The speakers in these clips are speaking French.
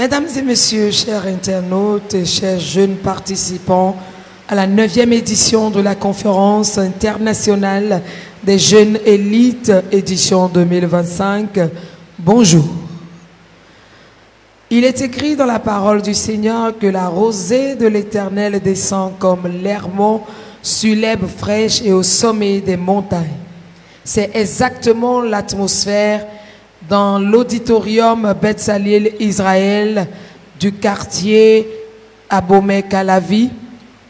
Mesdames et messieurs, chers internautes et chers jeunes participants à la 9e édition de la conférence internationale des jeunes élites, édition 2025, bonjour. Il est écrit dans la parole du Seigneur que la rosée de l'Éternel descend comme l'hermon sur l'herbe fraîche et au sommet des montagnes. C'est exactement l'atmosphère dans l'auditorium Betsalil Israël du quartier Abomey-Calavi,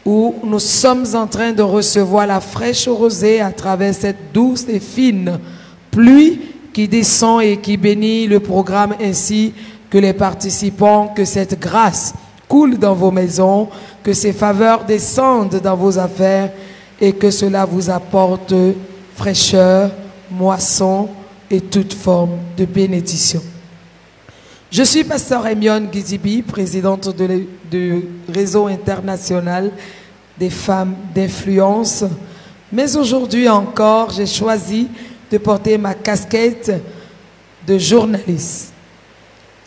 où nous sommes en train de recevoir la fraîche rosée à travers cette douce et fine pluie qui descend et qui bénit le programme ainsi que les participants, que cette grâce coule dans vos maisons, que ces faveurs descendent dans vos affaires et que cela vous apporte fraîcheur, moisson et toute forme de bénédiction. Je suis pasteur Emion Gizibi, présidente du réseau international des femmes d'influence. Mais aujourd'hui encore, j'ai choisi de porter ma casquette de journaliste.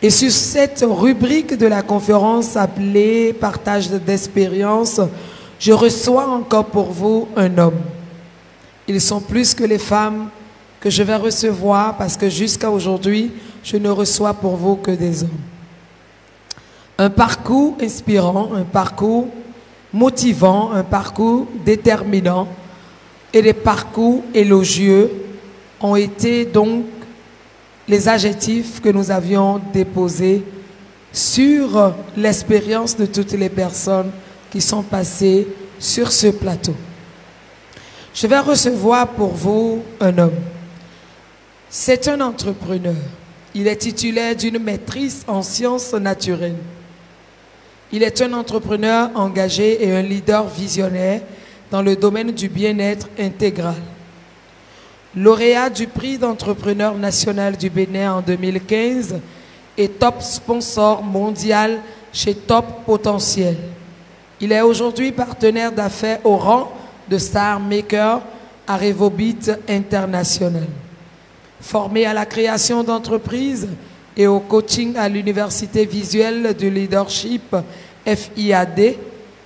Et sur cette rubrique de la conférence appelée « Partage d'expérience », je reçois encore pour vous un homme. Ils sont plus que les femmes que je vais recevoir parce que jusqu'à aujourd'hui, je ne reçois pour vous que des hommes. Un parcours inspirant, un parcours motivant, un parcours déterminant et des parcours élogieux ont été donc les adjectifs que nous avions déposés sur l'expérience de toutes les personnes qui sont passées sur ce plateau. Je vais recevoir pour vous un homme. C'est un entrepreneur. Il est titulaire d'une maîtrise en sciences naturelles. Il est un entrepreneur engagé et un leader visionnaire dans le domaine du bien-être intégral. Lauréat du prix d'entrepreneur national du Bénin en 2015 et top sponsor mondial chez Top Potentiel. Il est aujourd'hui partenaire d'affaires au rang de Star Maker à Revobit International. Formé à la création d'entreprises et au coaching à l'Université visuelle du leadership FIAD,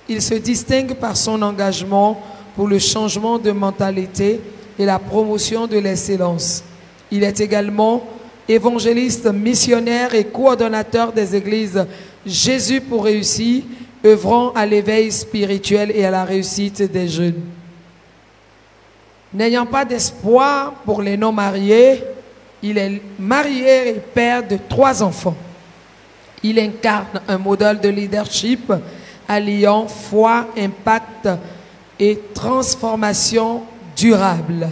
il se distingue par son engagement pour le changement de mentalité et la promotion de l'excellence. Il est également évangéliste, missionnaire et coordonnateur des églises Jésus pour réussir, œuvrant à l'éveil spirituel et à la réussite des jeunes. N'ayant pas d'espoir pour les non-mariés, il est marié et père de 3 enfants. Il incarne un modèle de leadership alliant foi, impact et transformation durable.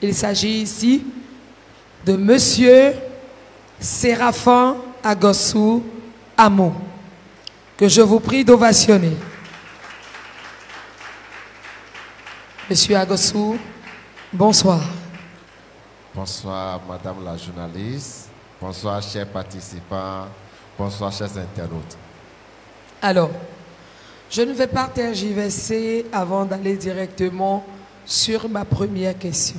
Il s'agit ici de Monsieur Séraphin Agossou Amo, que je vous prie d'ovationner. Monsieur Agossou, bonsoir. Bonsoir, Madame la journaliste. Bonsoir, chers participants. Bonsoir, chers internautes. Alors, je ne vais pas tergiverser avant d'aller directement sur ma première question.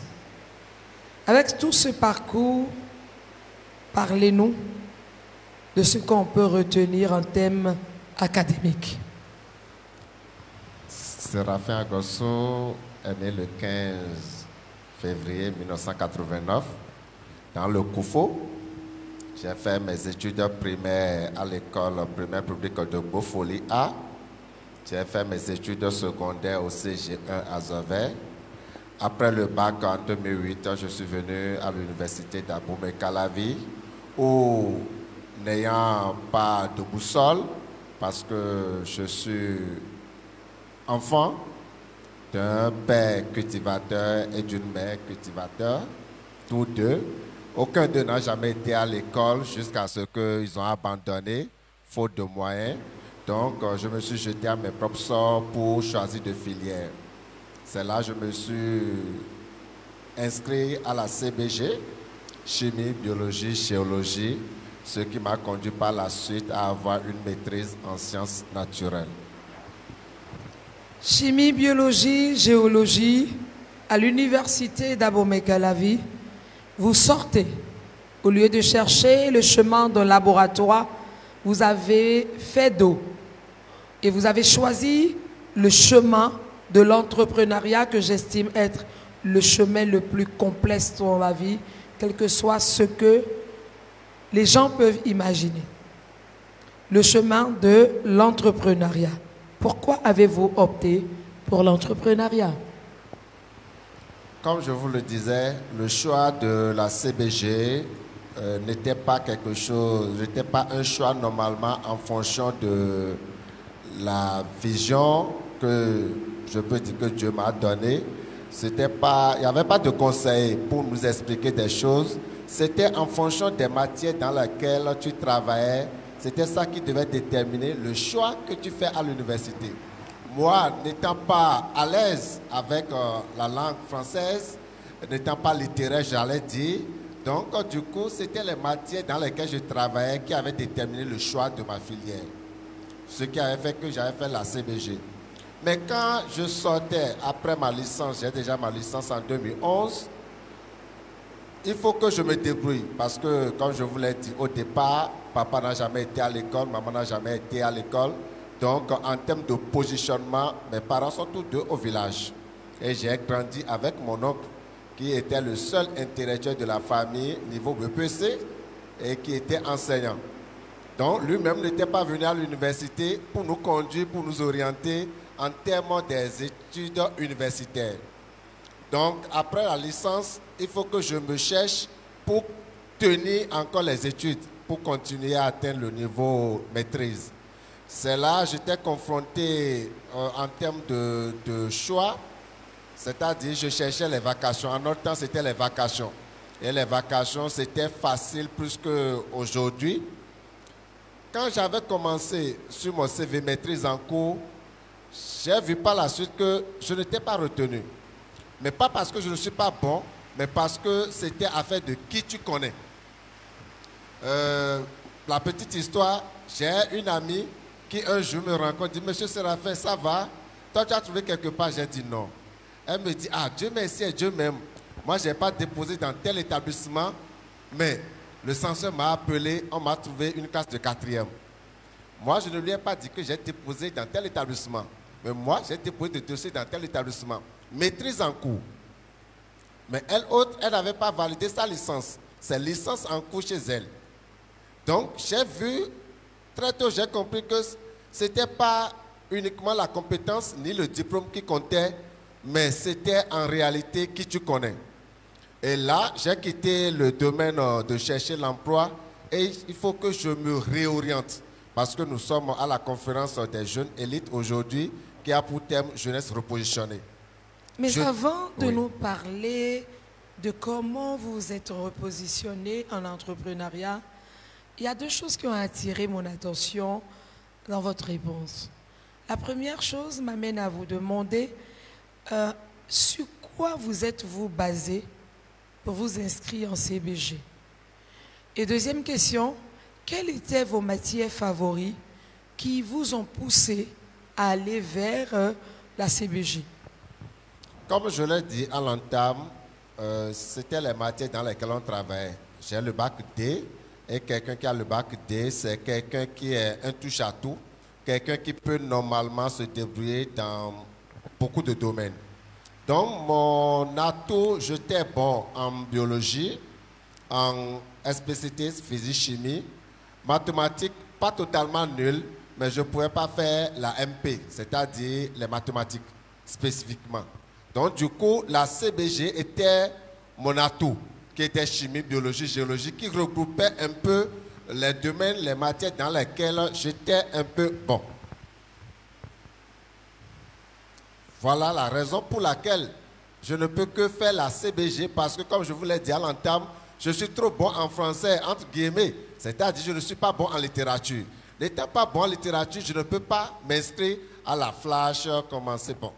Avec tout ce parcours, parlez-nous de ce qu'on peut retenir en thème académique. Séraphin Agossou est né le 15 février 1989 dans le Koufo. J'ai fait mes études primaires à l'école primaire publique de Beaufoli A. J'ai fait mes études secondaires au CG1 à Zovert. Après le bac en 2008, je suis venu à l'université d'Abomey-Calavi où, n'ayant pas de boussole, parce que je suis enfant d'un père cultivateur et d'une mère cultivateur, tous deux. Aucun d'eux n'a jamais été à l'école jusqu'à ce qu'ils ont abandonné, faute de moyens. Donc, je me suis jeté à mes propres sorts pour choisir de filière. C'est là que je me suis inscrit à la CBG, chimie, biologie, géologie, ce qui m'a conduit par la suite à avoir une maîtrise en sciences naturelles. Chimie, biologie, géologie, à l'université d'Abomey-Calavi, vous sortez, au lieu de chercher le chemin d'un laboratoire, vous avez fait d'eau et vous avez choisi le chemin de l'entrepreneuriat que j'estime être le chemin le plus complexe dans la vie, quel que soit ce que les gens peuvent imaginer. Le chemin de l'entrepreneuriat. Pourquoi avez-vous opté pour l'entrepreneuriat? Comme je vous le disais, le choix de la CBG n'était pas quelque chose, n'était pas un choix normalement en fonction de la vision que je peux dire que Dieu m'a donnée. C'était pas, il n'y avait pas de conseil pour nous expliquer des choses. C'était en fonction des matières dans lesquelles tu travaillais. C'était ça qui devait déterminer le choix que tu fais à l'université. Moi, n'étant pas à l'aise avec la langue française, n'étant pas littéraire, j'allais dire. Donc, du coup, c'était les matières dans lesquelles je travaillais qui avaient déterminé le choix de ma filière. Ce qui avait fait que j'avais fait la CBG. Mais quand je sortais après ma licence, j'ai déjà ma licence en 2011, il faut que je me débrouille parce que, comme je vous l'ai dit au départ, papa n'a jamais été à l'école, maman n'a jamais été à l'école. Donc, en termes de positionnement, mes parents sont tous deux au village. Et j'ai grandi avec mon oncle, qui était le seul intellectuel de la famille niveau BPC et qui était enseignant. Donc, lui-même n'était pas venu à l'université pour nous conduire, pour nous orienter en termes des études universitaires. Donc, après la licence, il faut que je me cherche pour tenir encore les études, pour continuer à atteindre le niveau maîtrise. C'est là que j'étais confronté en termes de choix, c'est-à-dire je cherchais les vacations. En notre temps, c'était les vacations. Et les vacations, c'était facile plus qu'aujourd'hui. Quand j'avais commencé sur mon CV maîtrise en cours, j'ai vu par la suite que je n'étais pas retenu. Mais pas parce que je ne suis pas bon, mais parce que c'était affaire de qui tu connais. La petite histoire, j'ai une amie qui un jour me rencontre, dit « Monsieur Séraphin, ça va? Toi, tu as trouvé quelque part ?» J'ai dit non. Elle me dit « Ah, Dieu merci et Dieu m'aime. Moi, je n'ai pas déposé dans tel établissement, mais le censeur m'a appelé, on m'a trouvé une classe de 4e. Moi, je ne lui ai pas dit que j'ai déposé dans tel établissement, mais moi, j'ai déposé des dossiers dans tel établissement. Maîtrise en cours. Mais elle autre, elle n'avait pas validé sa licence. C'est licence en cours chez elle. Donc, j'ai vu, très tôt, j'ai compris que ce n'était pas uniquement la compétence ni le diplôme qui comptait, mais c'était en réalité qui tu connais. Et là, j'ai quitté le domaine de chercher l'emploi et il faut que je me réoriente parce que nous sommes à la conférence des jeunes élites aujourd'hui qui a pour thème jeunesse repositionnée. Mais avant de nous parler de comment vous êtes repositionné en entrepreneuriat, il y a deux choses qui ont attiré mon attention dans votre réponse. La première chose m'amène à vous demander sur quoi vous êtes-vous basé pour vous inscrire en CBG. Et deuxième question, quelles étaient vos matières favoris qui vous ont poussé à aller vers la CBG? Comme je l'ai dit à l'entame, c'était les matières dans lesquelles on travaillait. J'ai le bac D et quelqu'un qui a le bac D, c'est quelqu'un qui est un touche-à-tout, quelqu'un qui peut normalement se débrouiller dans beaucoup de domaines. Donc, mon atout, j'étais bon en biologie, en SPCT, physique, chimie, mathématiques, pas totalement nul, mais je ne pouvais pas faire la MP, c'est-à-dire les mathématiques spécifiquement. Donc, du coup, la CBG était mon atout, qui était chimie, biologie, géologie, qui regroupait un peu les domaines, les matières dans lesquelles j'étais un peu bon. Voilà la raison pour laquelle je ne peux que faire la CBG parce que, comme je vous l'ai dit à l'entame, je suis trop bon en français, entre guillemets. C'est-à-dire que je ne suis pas bon en littérature. N'étant pas bon en littérature, je ne peux pas m'inscrire à la flash, commencer bon.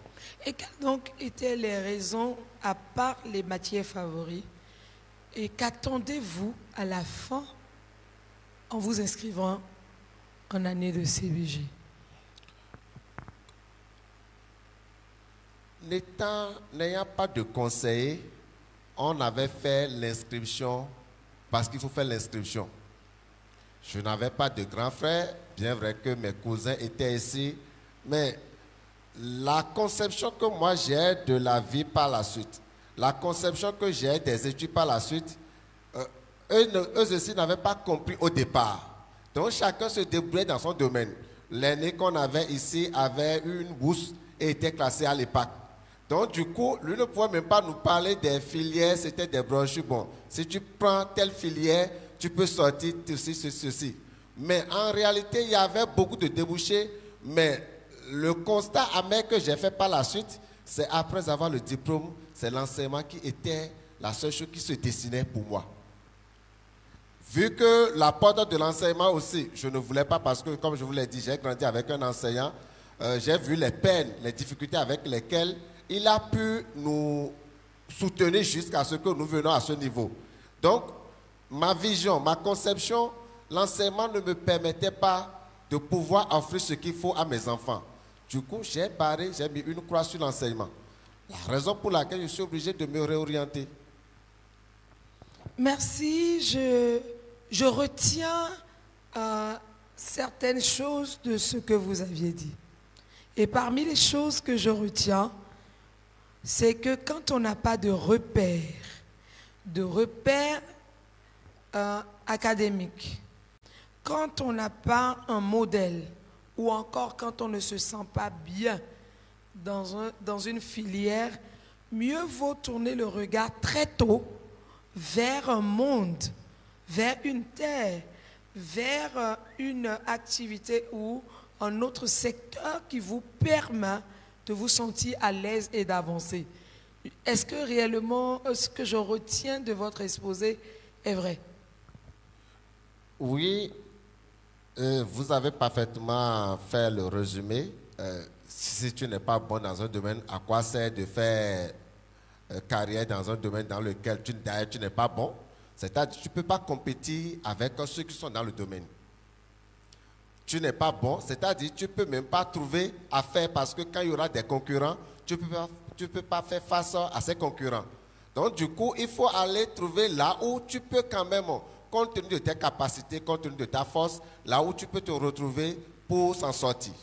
Et quelles donc étaient les raisons, à part les matières favoris, et qu'attendez-vous à la fin en vous inscrivant en année de CBG? N'ayant pas de conseiller, on avait fait l'inscription parce qu'il faut faire l'inscription. Je n'avais pas de grand frère, bien vrai que mes cousins étaient ici, mais la conception que moi j'ai de la vie par la suite, la conception que j'ai des études par la suite, eux aussi n'avaient pas compris au départ. Donc chacun se débrouillait dans son domaine. L'aîné qu'on avait ici avait eu une bourse et était classé à l'EPAC. Donc du coup, lui ne pouvait même pas nous parler des filières, c'était des brochures. Bon, si tu prends telle filière, tu peux sortir ceci. Mais en réalité, il y avait beaucoup de débouchés, mais le constat amer que j'ai fait par la suite, c'est après avoir le diplôme, c'est l'enseignement qui était la seule chose qui se dessinait pour moi. Vu que la porte de l'enseignement aussi, je ne voulais pas parce que, comme je vous l'ai dit, j'ai grandi avec un enseignant, j'ai vu les peines, les difficultés avec lesquelles il a pu nous soutenir jusqu'à ce que nous venons à ce niveau. Donc, ma vision, ma conception, l'enseignement ne me permettait pas de pouvoir offrir ce qu'il faut à mes enfants. Du coup, j'ai mis une croix sur l'enseignement. La raison pour laquelle je suis obligé de me réorienter. Merci. Je retiens certaines choses de ce que vous aviez dit. Et parmi les choses que je retiens, c'est que quand on n'a pas de repères académiques, quand on n'a pas un modèle, ou encore quand on ne se sent pas bien dans une filière, mieux vaut tourner le regard très tôt vers un monde, vers une terre, vers une activité ou un autre secteur qui vous permet de vous sentir à l'aise et d'avancer. Est-ce que réellement ce que je retiens de votre exposé est vrai? Oui, vous avez parfaitement fait le résumé. Si tu n'es pas bon dans un domaine, à quoi sert de faire carrière dans un domaine dans lequel tu n'es pas bon? C'est-à-dire que tu ne peux pas compétir avec ceux qui sont dans le domaine. Tu n'es pas bon, c'est-à-dire que tu ne peux même pas trouver affaire parce que quand il y aura des concurrents, tu ne peux pas faire face à ces concurrents. Donc du coup, il faut aller trouver là où tu peux quand même, compte tenu de tes capacités, compte tenu de ta force, là où tu peux te retrouver pour s'en sortir.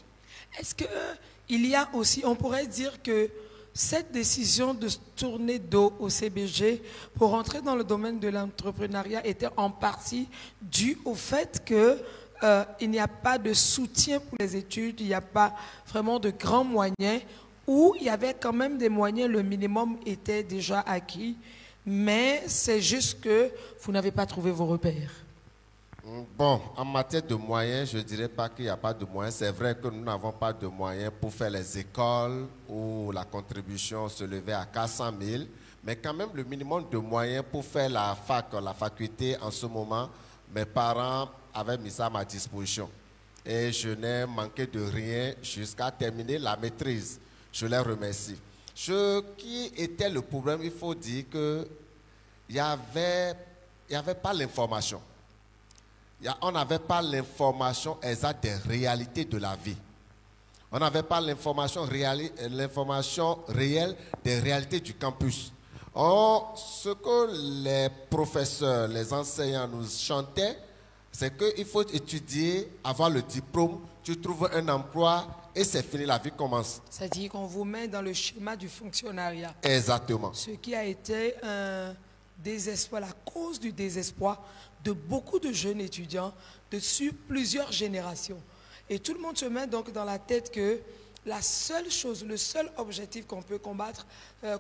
Est-ce qu'il y a aussi, on pourrait dire que cette décision de tourner dos au CBG pour entrer dans le domaine de l'entrepreneuriat était en partie due au fait que il n'y a pas de soutien pour les études, il n'y a pas vraiment de grands moyens, où il y avait quand même des moyens, le minimum était déjà acquis, mais c'est juste que vous n'avez pas trouvé vos repères. Bon, en matière de moyens, je ne dirais pas qu'il n'y a pas de moyens. C'est vrai que nous n'avons pas de moyens pour faire les écoles où la contribution se levait à 400 000, mais quand même le minimum de moyens pour faire la faculté en ce moment, mes parents avaient mis ça à ma disposition. Et je n'ai manqué de rien jusqu'à terminer la maîtrise. Je les remercie. Ce qui était le problème, il faut dire qu'il n'y avait pas l'information. On n'avait pas l'information exacte des réalités de la vie. On n'avait pas l'information réelle des réalités du campus. Ce que les professeurs, les enseignants nous chantaient, c'est qu'il faut étudier, avoir le diplôme, tu trouves un emploi et c'est fini, la vie commence. C'est-à-dire qu'on vous met dans le schéma du fonctionnariat. Exactement. Ce qui a été un désespoir, la cause du désespoir de beaucoup de jeunes étudiants sur plusieurs générations. Et tout le monde se met donc dans la tête que la seule chose, le seul objectif qu'on peut combattre,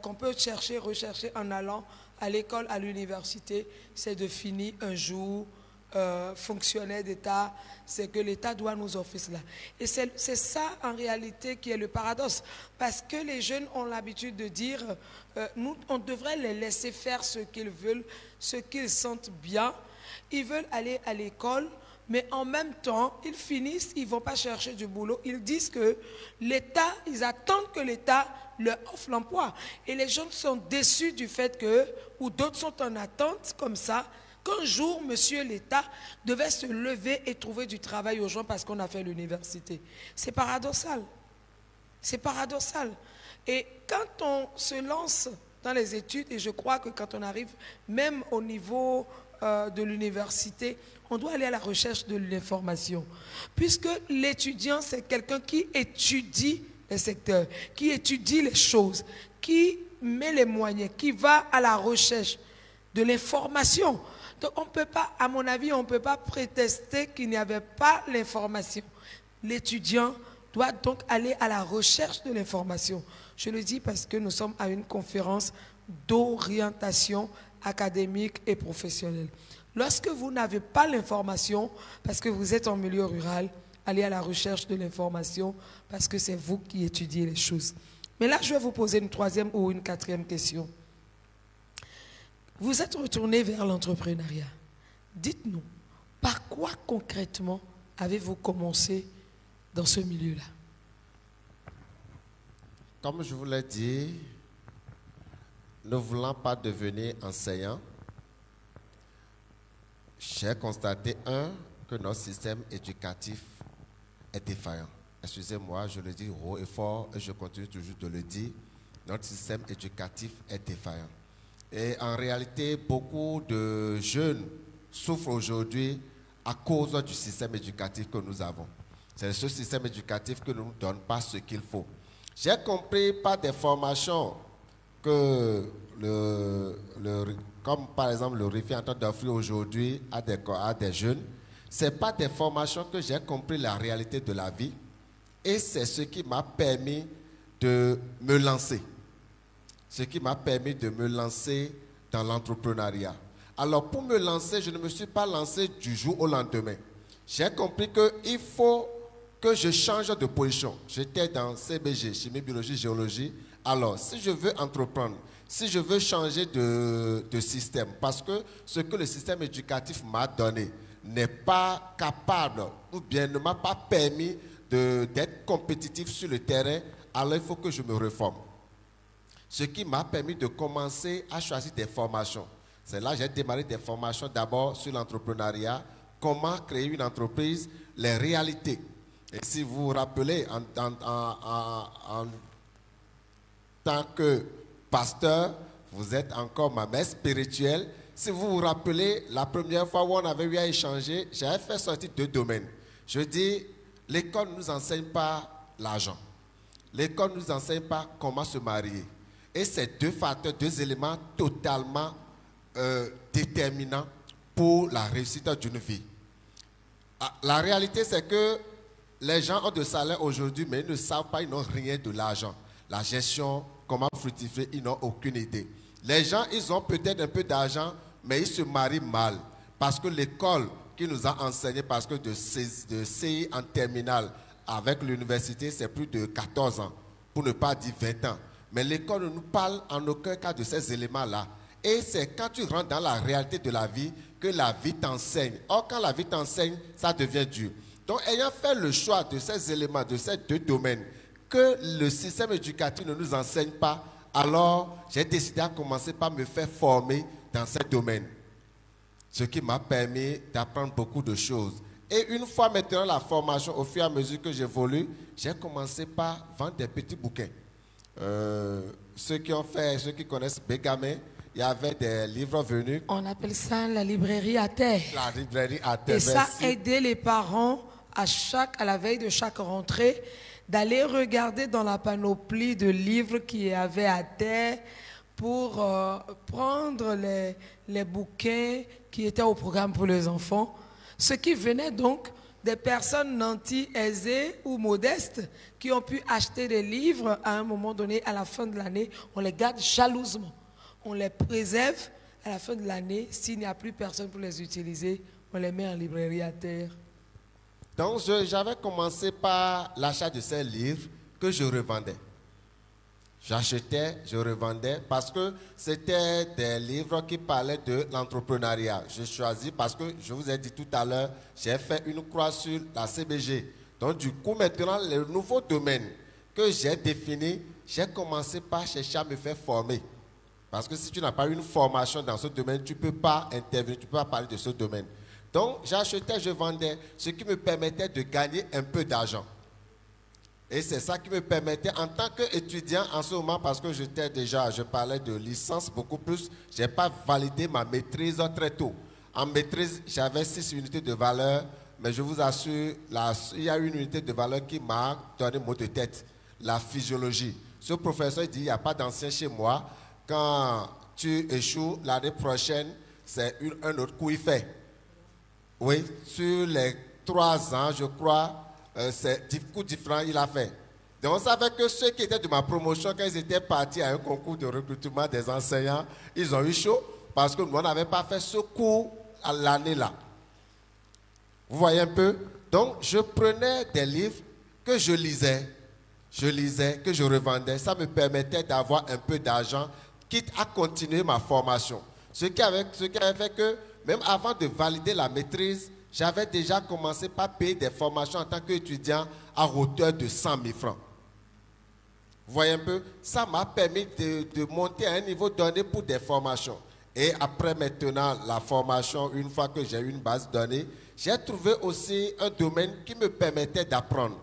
qu'on peut rechercher en allant à l'école, à l'université, c'est de finir un jour fonctionnaire d'État, c'est que l'État doit nous offrir cela. Et c'est ça en réalité qui est le paradoxe, parce que les jeunes ont l'habitude de dire, nous, on devrait les laisser faire ce qu'ils veulent, ce qu'ils sentent bien. Ils veulent aller à l'école, mais en même temps, ils finissent, ils ne vont pas chercher du boulot. Ils disent que l'État, ils attendent que l'État leur offre l'emploi. Et les jeunes sont déçus du fait que, ou d'autres sont en attente comme ça, qu'un jour, monsieur l'État devait se lever et trouver du travail aux gens parce qu'on a fait l'université. C'est paradoxal. C'est paradoxal. Et quand on se lance dans les études, et je crois que quand on arrive même au niveau de l'université, on doit aller à la recherche de l'information. Puisque l'étudiant, c'est quelqu'un qui étudie les secteurs, qui étudie les choses, qui met les moyens, qui va à la recherche de l'information. Donc on ne peut pas, à mon avis, on ne peut pas prétester qu'il n'y avait pas l'information. L'étudiant doit donc aller à la recherche de l'information. Je le dis parce que nous sommes à une conférence d'orientation académique et professionnelle. Lorsque vous n'avez pas l'information, parce que vous êtes en milieu rural, allez à la recherche de l'information parce que c'est vous qui étudiez les choses. Mais là, je vais vous poser une troisième ou une quatrième question. Vous êtes retourné vers l'entrepreneuriat. Dites-nous, par quoi concrètement avez-vous commencé dans ce milieu-là? Comme je vous l'ai dit, ne voulant pas devenir enseignant, j'ai constaté, que notre système éducatif est défaillant. Excusez-moi, je le dis haut et fort et je continue toujours de le dire, notre système éducatif est défaillant. Et en réalité, beaucoup de jeunes souffrent aujourd'hui à cause du système éducatif que nous avons. C'est ce système éducatif qui ne nous donne pas ce qu'il faut. J'ai compris par des formations que, comme par exemple le RIFI est en train d'offrir aujourd'hui à des jeunes, ce n'est pas des formations que j'ai compris la réalité de la vie et c'est ce qui m'a permis de me lancer. Ce qui m'a permis de me lancer dans l'entrepreneuriat. Alors pour me lancer, je ne me suis pas lancé du jour au lendemain. J'ai compris qu'il faut que je change de position. J'étais dans CBG, chimie, biologie, géologie. Alors, si je veux entreprendre, si je veux changer de système, parce que ce que le système éducatif m'a donné n'est pas capable ou bien ne m'a pas permis d'être compétitif sur le terrain, alors il faut que je me reforme. Ce qui m'a permis de commencer à choisir des formations. C'est là que j'ai démarré des formations d'abord sur l'entrepreneuriat, comment créer une entreprise, les réalités. Et si vous vous rappelez, en tant que pasteur, vous êtes encore ma mère spirituelle. Si vous vous rappelez, la première fois où on avait eu à échanger, j'avais fait sortir 2 domaines. Je dis, l'école ne nous enseigne pas l'argent. L'école ne nous enseigne pas comment se marier. Et c'est 2 facteurs, 2 éléments totalement déterminants pour la réussite d'une vie. La réalité, c'est que les gens ont de salaire aujourd'hui, mais ils ne savent pas, ils n'ont rien de l'argent. La gestion, comment fructifier, ils n'ont aucune idée. Les gens, ils ont peut-être un peu d'argent, mais ils se marient mal. Parce que l'école qui nous a enseigné, parce que de CI en terminale avec l'université, c'est plus de 14 ans, pour ne pas dire 20 ans. Mais l'école ne nous parle en aucun cas de ces éléments-là. Et c'est quand tu rentres dans la réalité de la vie que la vie t'enseigne. Or, quand la vie t'enseigne, ça devient dur. Donc, ayant fait le choix de ces éléments, de ces 2 domaines, que le système éducatif ne nous enseigne pas, alors j'ai décidé à commencer par me faire former dans ces domaines. Ce qui m'a permis d'apprendre beaucoup de choses. Et une fois maintenant la formation, au fur et à mesure que j'évolue, j'ai commencé par vendre des petits bouquins. Ceux qui connaissent Bégamé, il y avait des livres venus. On appelle ça la librairie à terre. La librairie à terre. Et ça aidait les parents à la veille de chaque rentrée d'aller regarder dans la panoplie de livres qu'il y avait à terre pour prendre les bouquins qui étaient au programme pour les enfants. Ce qui venait donc des personnes nantis aisées ou modestes qui ont pu acheter des livres à un moment donné, à la fin de l'année. On les garde jalousement. On les préserve à la fin de l'année. S'il n'y a plus personne pour les utiliser, on les met en librairie à terre. Donc, j'avais commencé par l'achat de ces livres que je revendais. J'achetais, je revendais parce que c'était des livres qui parlaient de l'entrepreneuriat. J'ai choisi parce que, je vous ai dit tout à l'heure, j'ai fait une croix sur la CBG. Donc, du coup, maintenant, le nouveau domaine que j'ai défini, j'ai commencé par chercher à me faire former. Parce que si tu n'as pas une formation dans ce domaine, tu ne peux pas intervenir, tu ne peux pas parler de ce domaine. Donc, j'achetais, je vendais, ce qui me permettait de gagner un peu d'argent. Et c'est ça qui me permettait, en tant qu'étudiant en ce moment, parce que je parlais de licence beaucoup plus, je n'ai pas validé ma maîtrise très tôt. En maîtrise, j'avais 6 unités de valeur, mais je vous assure, il y a une unité de valeur qui m'a donné mot de tête, la physiologie. Ce professeur dit, il n'y a pas d'ancien chez moi. Quand tu échoues, l'année prochaine, c'est un autre coup il fait. Oui, sur les 3 ans, je crois, c'est 10 coups différents il a fait. Donc on savait que ceux qui étaient de ma promotion, quand ils étaient partis à un concours de recrutement des enseignants, ils ont eu chaud parce que nous, on n'avait pas fait ce cours à l'année là. Vous voyez un peu? Donc je prenais des livres que je lisais, que je revendais. Ça me permettait d'avoir un peu d'argent, quitte à continuer ma formation. Ce qui avait fait que, même avant de valider la maîtrise, j'avais déjà commencé par payer des formations en tant qu'étudiant à hauteur de 100 000 francs. Vous voyez un peu? Ça m'a permis de monter à un niveau donné pour des formations. Et après maintenant la formation, une fois que j'ai eu une base donnée, j'ai trouvé aussi un domaine qui me permettait d'apprendre.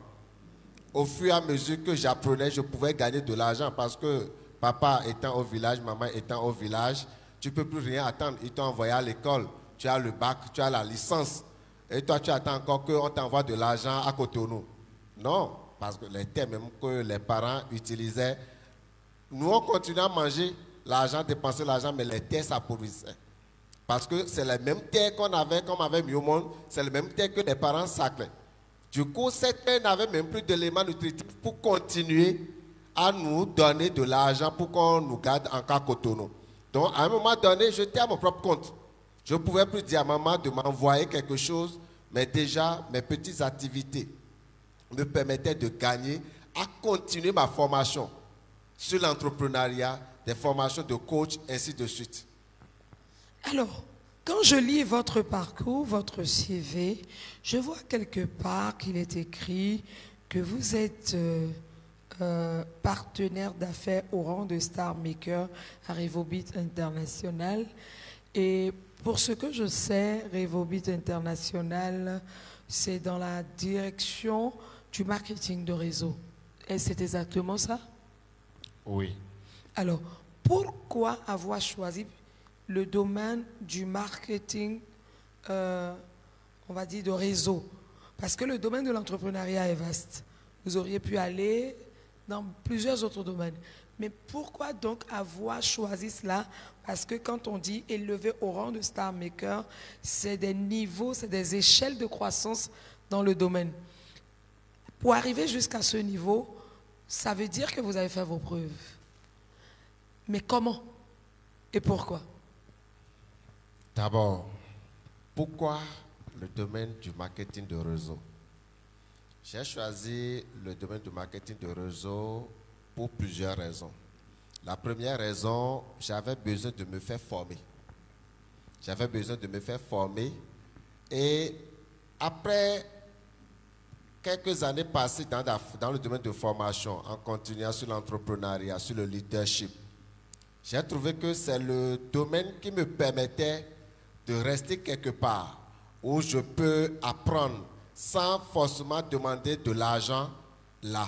Au fur et à mesure que j'apprenais, je pouvais gagner de l'argent parce que papa étant au village, maman étant au village, tu ne peux plus rien attendre. Ils t'ont envoyé à l'école, tu as le bac, tu as la licence. Et toi, tu attends encore qu'on t'envoie de l'argent à Cotonou. Non, parce que les terres même que les parents utilisaient, nous on continuait à manger l'argent, dépenser l'argent, mais les terres s'appauvrissaient. Parce que c'est les mêmes terres qu'on avait, comme avait mis au monde, c'est les mêmes terres que les parents saclaient. Du coup, cette terre n'avait même plus d'éléments nutritifs pour continuer à nous donner de l'argent pour qu'on nous garde en cas Cotonou. Donc, à un moment donné, j'étais à mon propre compte. Je ne pouvais plus dire à maman de m'envoyer quelque chose, mais déjà, mes petites activités me permettaient de gagner, à continuer ma formation sur l'entrepreneuriat, des formations de coach, ainsi de suite. Alors, quand je lis votre parcours, votre CV, je vois quelque part qu'il est écrit que vous êtes partenaire d'affaires au rang de Star Maker à Revobit International. Et pour ce que je sais, Revobit International, c'est dans la direction du marketing de réseau. Et c'est exactement ça? Oui. Alors, pourquoi avoir choisi le domaine du marketing, on va dire, de réseau? Parce que le domaine de l'entrepreneuriat est vaste. Vous auriez pu aller dans plusieurs autres domaines. Mais pourquoi donc avoir choisi cela? Parce que quand on dit élevé au rang de Star Maker, c'est des niveaux, c'est des échelles de croissance dans le domaine. Pour arriver jusqu'à ce niveau, ça veut dire que vous avez fait vos preuves. Mais comment et pourquoi? D'abord, pourquoi le domaine du marketing de réseau? J'ai choisi le domaine du marketing de réseau pour plusieurs raisons. La première raison, j'avais besoin de me faire former. J'avais besoin de me faire former. Et après quelques années passées dans le domaine de formation, en continuant sur l'entrepreneuriat, sur le leadership, j'ai trouvé que c'est le domaine qui me permettait de rester quelque part où je peux apprendre sans forcément demander de l'argent là,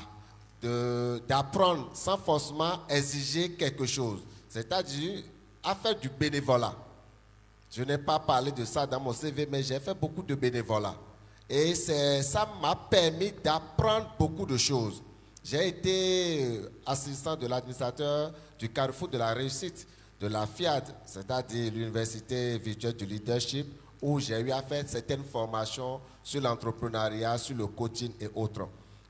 d'apprendre sans forcément exiger quelque chose, c'est-à-dire à faire du bénévolat. Je n'ai pas parlé de ça dans mon CV, mais j'ai fait beaucoup de bénévolat. Et ça m'a permis d'apprendre beaucoup de choses. J'ai été assistant de l'administrateur du Carrefour de la Réussite, de la FIAD, c'est-à-dire l'Université virtuelle du leadership, où j'ai eu à faire certaines formations sur l'entrepreneuriat, sur le coaching et autres.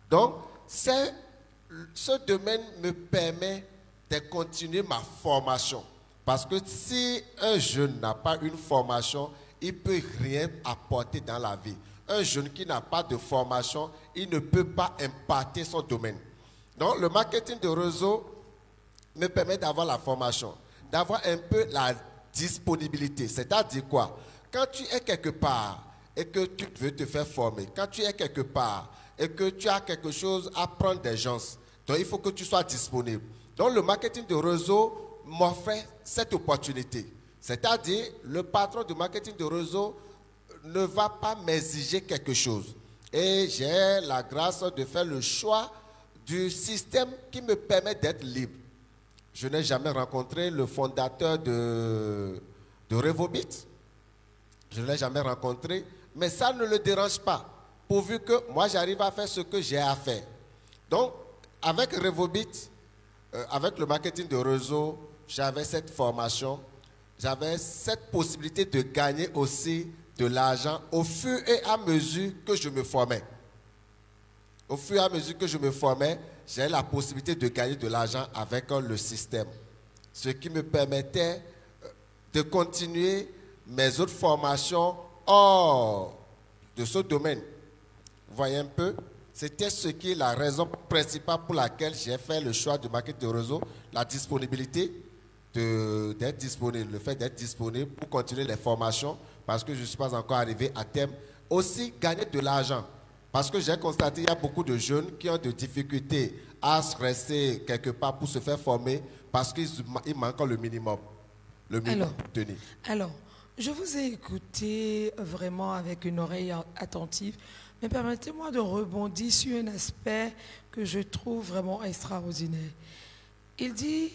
Donc, ce domaine me permet de continuer ma formation. Parce que si un jeune n'a pas une formation, il ne peut rien apporter dans la vie. Un jeune qui n'a pas de formation, il ne peut pas imparter son domaine. Donc, le marketing de réseau me permet d'avoir la formation, d'avoir un peu la disponibilité. C'est-à-dire quoi? Quand tu es quelque part et que tu veux te faire former, quand tu es quelque part et que tu as quelque chose à prendre des gens, donc il faut que tu sois disponible. Donc, le marketing de réseau m'offrait cette opportunité. C'est-à-dire, le patron du marketing de réseau ne va pas m'exiger quelque chose. Et j'ai la grâce de faire le choix du système qui me permet d'être libre. Je n'ai jamais rencontré le fondateur de Revobit. Je ne l'ai jamais rencontré, mais ça ne le dérange pas, pourvu que moi j'arrive à faire ce que j'ai à faire. Donc, avec Revobit, avec le marketing de réseau, j'avais cette formation, j'avais cette possibilité de gagner aussi de l'argent au fur et à mesure que je me formais. Au fur et à mesure que je me formais, j'ai la possibilité de gagner de l'argent avec le système. Ce qui me permettait de continuer mes autres formations hors de ce domaine. Vous voyez un peu? C'était ce qui est la raison principale pour laquelle j'ai fait le choix du marketing de réseau, la disponibilité, d'être disponible, le fait d'être disponible pour continuer les formations, parce que je ne suis pas encore arrivé à terme. Aussi, gagner de l'argent. Parce que j'ai constaté qu'il y a beaucoup de jeunes qui ont des difficultés à se rester quelque part pour se faire former parce qu'il manque le minimum. Le minimum obtenu. Alors, je vous ai écouté vraiment avec une oreille attentive, mais permettez-moi de rebondir sur un aspect que je trouve vraiment extraordinaire. Il dit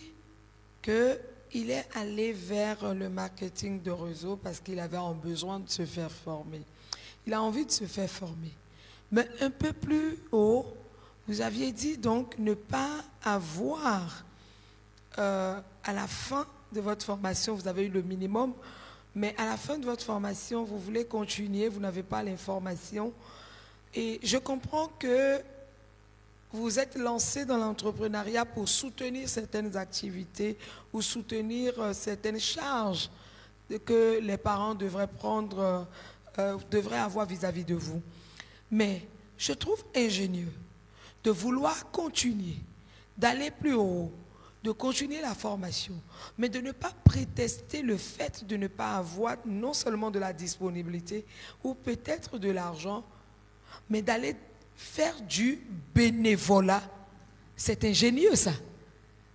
qu'il est allé vers le marketing de réseau parce qu'il avait un besoin de se faire former. Il a envie de se faire former. Mais un peu plus haut, vous aviez dit donc ne pas avoir à la fin de votre formation, vous avez eu le minimum, mais à la fin de votre formation, vous voulez continuer, vous n'avez pas l'information. Et je comprends que vous êtes lancé dans l'entrepreneuriat pour soutenir certaines activités ou soutenir certaines charges que les parents devraient prendre, devraient avoir vis-à-vis de vous. Mais je trouve ingénieux de vouloir continuer, d'aller plus haut, de continuer la formation, mais de ne pas prétester le fait de ne pas avoir non seulement de la disponibilité ou peut-être de l'argent, mais d'aller faire du bénévolat. C'est ingénieux ça.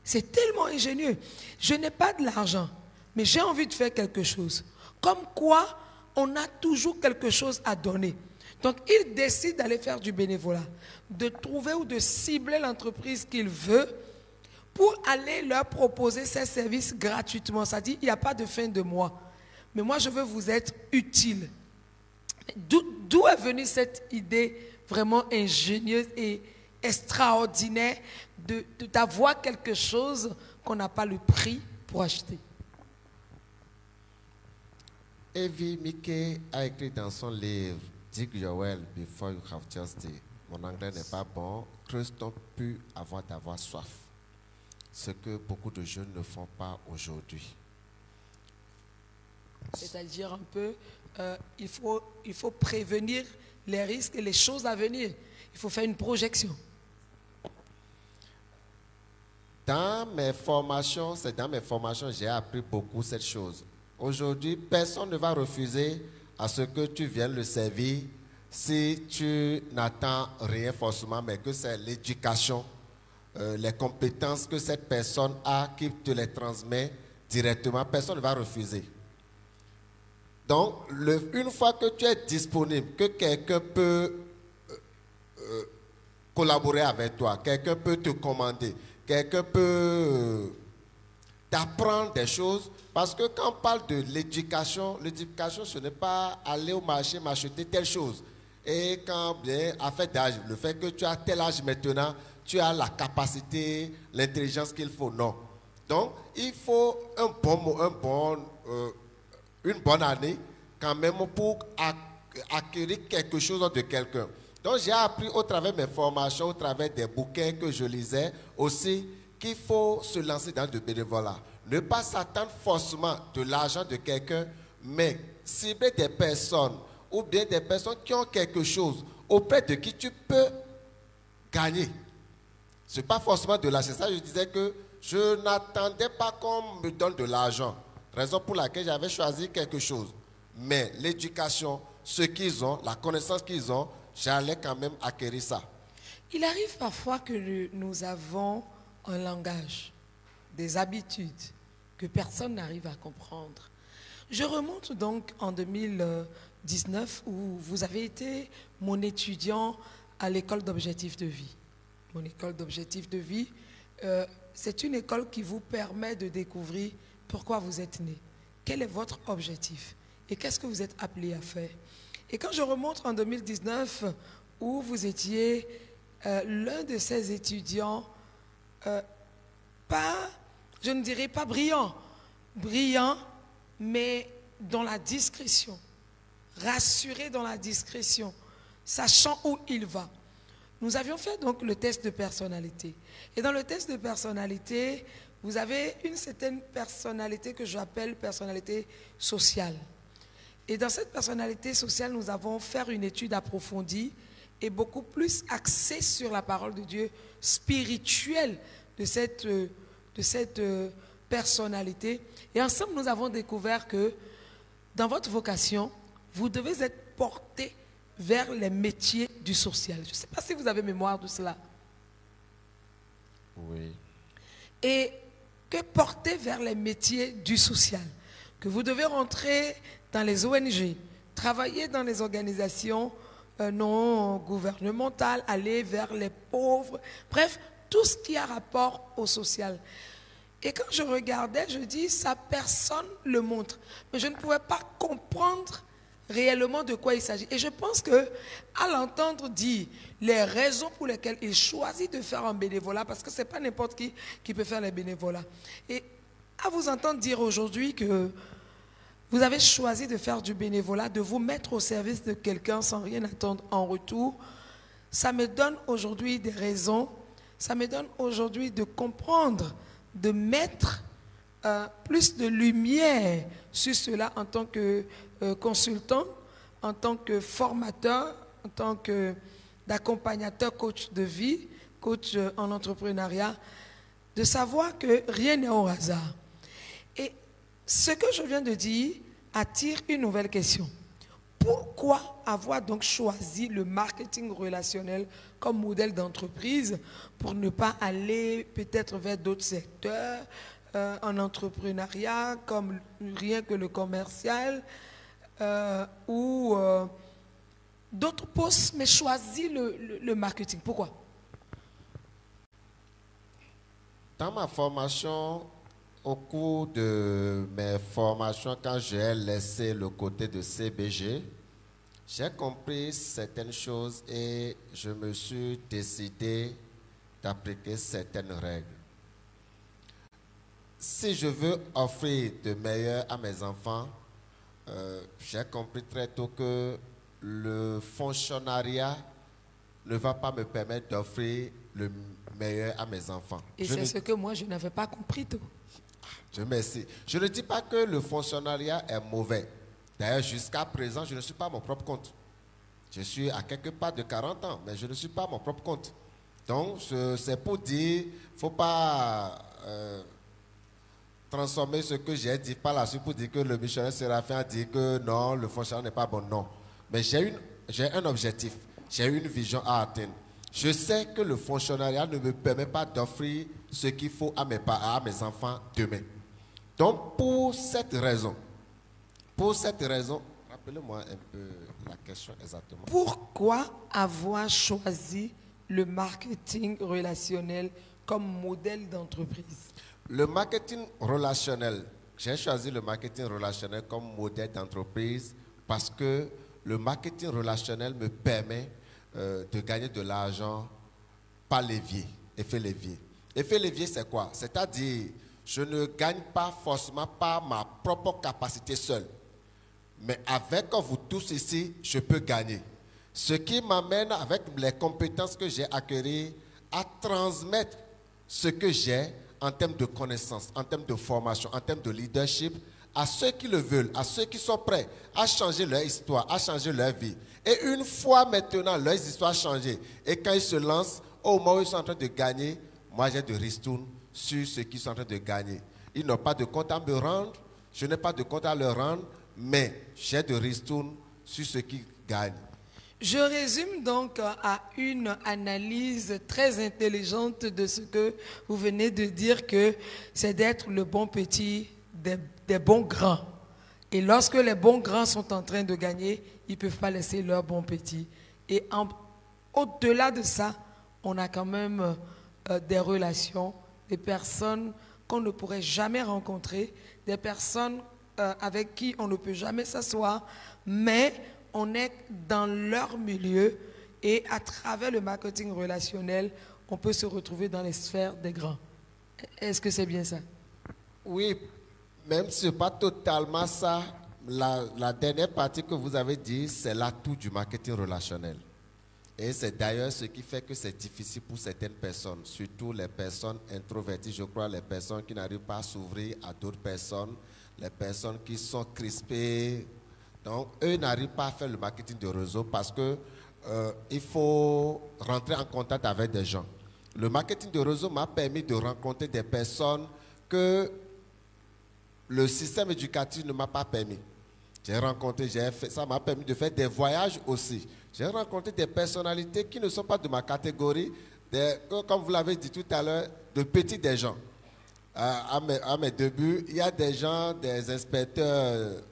C'est tellement ingénieux. Je n'ai pas de l'argent, mais j'ai envie de faire quelque chose. Comme quoi, on a toujours quelque chose à donner. Donc, il décide d'aller faire du bénévolat, de trouver ou de cibler l'entreprise qu'il veut pour aller leur proposer ses services gratuitement. Ça dit, il n'y a pas de fin de mois. Mais moi, je veux vous être utile. D'où est venue cette idée vraiment ingénieuse et extraordinaire d'avoir quelque chose qu'on n'a pas le prix pour acheter? Evie Mickey a écrit dans son livre Dig your well before you have thirsty. Mon anglais n'est pas bon. Creuse ton puits avant d'avoir soif. Ce que beaucoup de jeunes ne font pas aujourd'hui. C'est-à-dire un peu, il faut prévenir les risques et les choses à venir. Il faut faire une projection. Dans mes formations, j'ai appris beaucoup cette chose. Aujourd'hui, personne ne va refuser à ce que tu viennes le servir si tu n'attends rien forcément, mais que c'est l'éducation, les compétences que cette personne a qui te les transmet directement. Personne ne va refuser. Donc, une fois que tu es disponible, que quelqu'un peut collaborer avec toi, quelqu'un peut te commander, quelqu'un peut t'apprendre des choses, parce que quand on parle de l'éducation, ce n'est pas aller au marché m'acheter telle chose. Et quand bien, à fait d'âge, le fait que tu as tel âge maintenant, tu as la capacité, l'intelligence qu'il faut, non. Donc, il faut une bonne année quand même pour acquérir quelque chose de quelqu'un. Donc, j'ai appris au travers de mes formations, au travers des bouquins que je lisais aussi, qu'il faut se lancer dans le bénévolat. Ne pas s'attendre forcément de l'argent de quelqu'un, mais cibler des personnes ou bien des personnes qui ont quelque chose auprès de qui tu peux gagner. Ce n'est pas forcément de l'argent. Ça, je disais que je n'attendais pas qu'on me donne de l'argent. Raison pour laquelle j'avais choisi quelque chose. Mais l'éducation, ce qu'ils ont, la connaissance qu'ils ont, j'allais quand même acquérir ça. Il arrive parfois que nous avons un langage, des habitudes que personne n'arrive à comprendre. Je remonte donc en 2019 où vous avez été mon étudiant à l'école d'objectifs de vie. Mon école d'objectifs de vie, c'est une école qui vous permet de découvrir pourquoi vous êtes né. Quel est votre objectif? et qu'est-ce que vous êtes appelé à faire. Et quand je remonte en 2019, où vous étiez l'un de ces étudiants, je ne dirais pas brillant, mais dans la discrétion, rassuré dans la discrétion, sachant où il va. Nous avions fait donc le test de personnalité. Et dans le test de personnalité, vous avez une certaine personnalité que j'appelle personnalité sociale. Et dans cette personnalité sociale, nous avons fait une étude approfondie et beaucoup plus axée sur la parole de Dieu spirituelle de cette personnalité. Et ensemble, nous avons découvert que dans votre vocation, vous devez être porté vers les métiers du social. Je ne sais pas si vous avez mémoire de cela. Oui. Et que porter vers les métiers du social. Que vous devez rentrer dans les ONG, travailler dans les organisations non gouvernementales, aller vers les pauvres, bref, tout ce qui a rapport au social. Et quand je regardais, je dis, ça personne le montre. Mais je ne pouvais pas comprendre réellement de quoi il s'agit. Et je pense que, à l'entendre dire les raisons pour lesquelles il choisit de faire un bénévolat, parce que ce n'est pas n'importe qui peut faire les bénévolats. Et à vous entendre dire aujourd'hui que vous avez choisi de faire du bénévolat, de vous mettre au service de quelqu'un sans rien attendre en retour, ça me donne aujourd'hui des raisons, ça me donne aujourd'hui de comprendre, de mettre plus de lumière sur cela en tant que consultant, en tant que formateur, en tant d'accompagnateur, coach de vie, coach en entrepreneuriat, de savoir que rien n'est au hasard. Et ce que je viens de dire attire une nouvelle question. Pourquoi avoir donc choisi le marketing relationnel comme modèle d'entreprise pour ne pas aller peut-être vers d'autres secteurs, en entrepreneuriat, comme rien que le commercial, ou d'autres postes, mais choisir le marketing? Pourquoi? Dans ma formation, au cours de mes formations, quand j'ai laissé le côté de CBG, j'ai compris certaines choses et je me suis décidé d'appliquer certaines règles. Si je veux offrir de meilleur à mes enfants, j'ai compris très tôt que le fonctionnariat ne va pas me permettre d'offrir le meilleur à mes enfants. Et c'est ce que moi, je n'avais pas compris tout. Je merci. Je ne dis pas que le fonctionnariat est mauvais. D'ailleurs, jusqu'à présent, je ne suis pas à mon propre compte. Je suis à quelque part de 40 ans, mais je ne suis pas à mon propre compte. Donc, c'est pour dire, il ne faut pas transformer ce que j'ai dit par la suite pour dire que le missionnaire Séraphin a dit que non, le fonctionnaire n'est pas bon. Non. Mais j'ai un objectif, j'ai une vision à atteindre. Je sais que le fonctionnariat ne me permet pas d'offrir ce qu'il faut à mes enfants demain. Donc, pour cette raison, rappelez-moi un peu la question exactement. Pourquoi avoir choisi le marketing relationnel comme modèle d'entreprise? Le marketing relationnel, j'ai choisi le marketing relationnel comme modèle d'entreprise parce que le marketing relationnel me permet de gagner de l'argent par levier, effet levier. Effet levier, c'est quoi? C'est-à-dire, je ne gagne pas forcément par ma propre capacité seule. Mais avec vous tous ici, je peux gagner. Ce qui m'amène, avec les compétences que j'ai acquises, à transmettre ce que j'ai en termes de connaissances, en termes de formation, en termes de leadership, à ceux qui le veulent, à ceux qui sont prêts à changer leur histoire, à changer leur vie. Et une fois maintenant leurs histoires changées, et quand ils se lancent, au moment où ils sont en train de gagner, moi j'ai de ristournes sur ce qu'ils sont en train de gagner. Ils n'ont pas de compte à me rendre, je n'ai pas de compte à leur rendre, mais j'ai de ristournes sur ce qu'ils gagnent. Je résume donc à une analyse très intelligente de ce que vous venez de dire, que c'est d'être le bon petit des bons grands. Et lorsque les bons grands sont en train de gagner, ils ne peuvent pas laisser leurs bons petits. Et au-delà de ça, on a quand même des relations, des personnes qu'on ne pourrait jamais rencontrer, des personnes avec qui on ne peut jamais s'asseoir, mais on est dans leur milieu et à travers le marketing relationnel, on peut se retrouver dans les sphères des grands. Est-ce que c'est bien ça? Oui, même si ce n'est pas totalement ça, la dernière partie que vous avez dit, c'est l'atout du marketing relationnel. Et c'est d'ailleurs ce qui fait que c'est difficile pour certaines personnes, surtout les personnes introverties, je crois, les personnes qui n'arrivent pas à s'ouvrir à d'autres personnes, les personnes qui sont crispées. Donc, eux n'arrivent pas à faire le marketing de réseau parce que il faut rentrer en contact avec des gens. Le marketing de réseau m'a permis de rencontrer des personnes que le système éducatif ne m'a pas permis. J'ai rencontré, ça m'a permis de faire des voyages aussi. J'ai rencontré des personnalités qui ne sont pas de ma catégorie, comme vous l'avez dit tout à l'heure, de petits des gens. À mes débuts, il y a des gens, des inspecteurs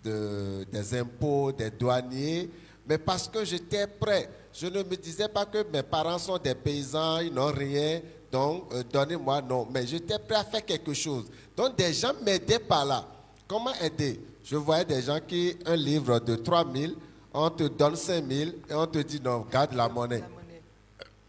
des impôts, des douaniers, mais parce que j'étais prêt. Je ne me disais pas que mes parents sont des paysans, ils n'ont rien, donc donnez-moi, non. Mais j'étais prêt à faire quelque chose. Donc des gens m'aidaient par là. Comment aider? Je voyais des gens qui, un livre de 3 000, on te donne 5 000 et on te dit non, garde la monnaie.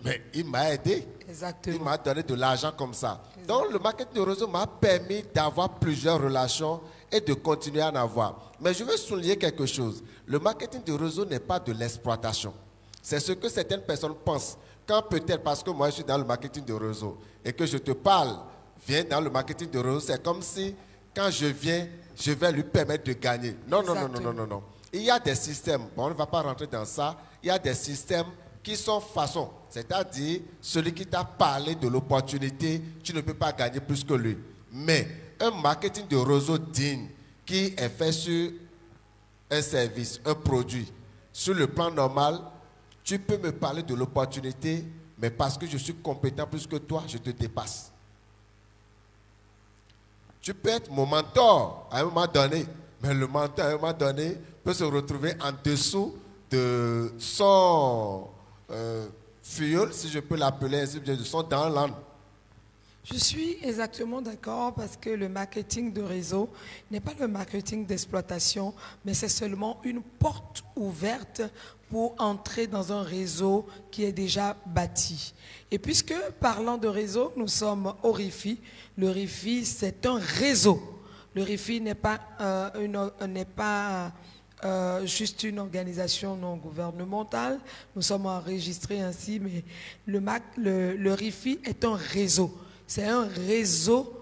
Mais il m'a aidé. Exactement. Il m'a donné de l'argent comme ça. Exactement. Donc le marketing de réseau m'a permis d'avoir plusieurs relations et de continuer à en avoir. Mais je veux souligner quelque chose. Le marketing de réseau n'est pas de l'exploitation. C'est ce que certaines personnes pensent. Quand peut-être parce que moi je suis dans le marketing de réseau et que je te parle, viens dans le marketing de réseau, c'est comme si quand je viens, je vais lui permettre de gagner. Non, non, non, non, non, non, non. Il y a des systèmes, bon, on ne va pas rentrer dans ça, il y a des systèmes qui sont façons. C'est-à-dire, celui qui t'a parlé de l'opportunité, tu ne peux pas gagner plus que lui. Mais un marketing de réseau digne qui est fait sur un service, un produit, sur le plan normal, tu peux me parler de l'opportunité, mais parce que je suis compétent plus que toi, je te dépasse. Tu peux être mon mentor à un moment donné, mais le mentor à un moment donné peut se retrouver en dessous de son fuel, si je peux l'appeler ainsi, de son downline. Je suis exactement d'accord parce que le marketing de réseau n'est pas le marketing d'exploitation, mais c'est seulement une porte ouverte pour entrer dans un réseau qui est déjà bâti. Et puisque, parlant de réseau, nous sommes au RIFI, le RIFI c'est un réseau. Le RIFI n'est pas, juste une organisation non gouvernementale. Nous sommes enregistrés ainsi, mais le RIFI est un réseau. C'est un réseau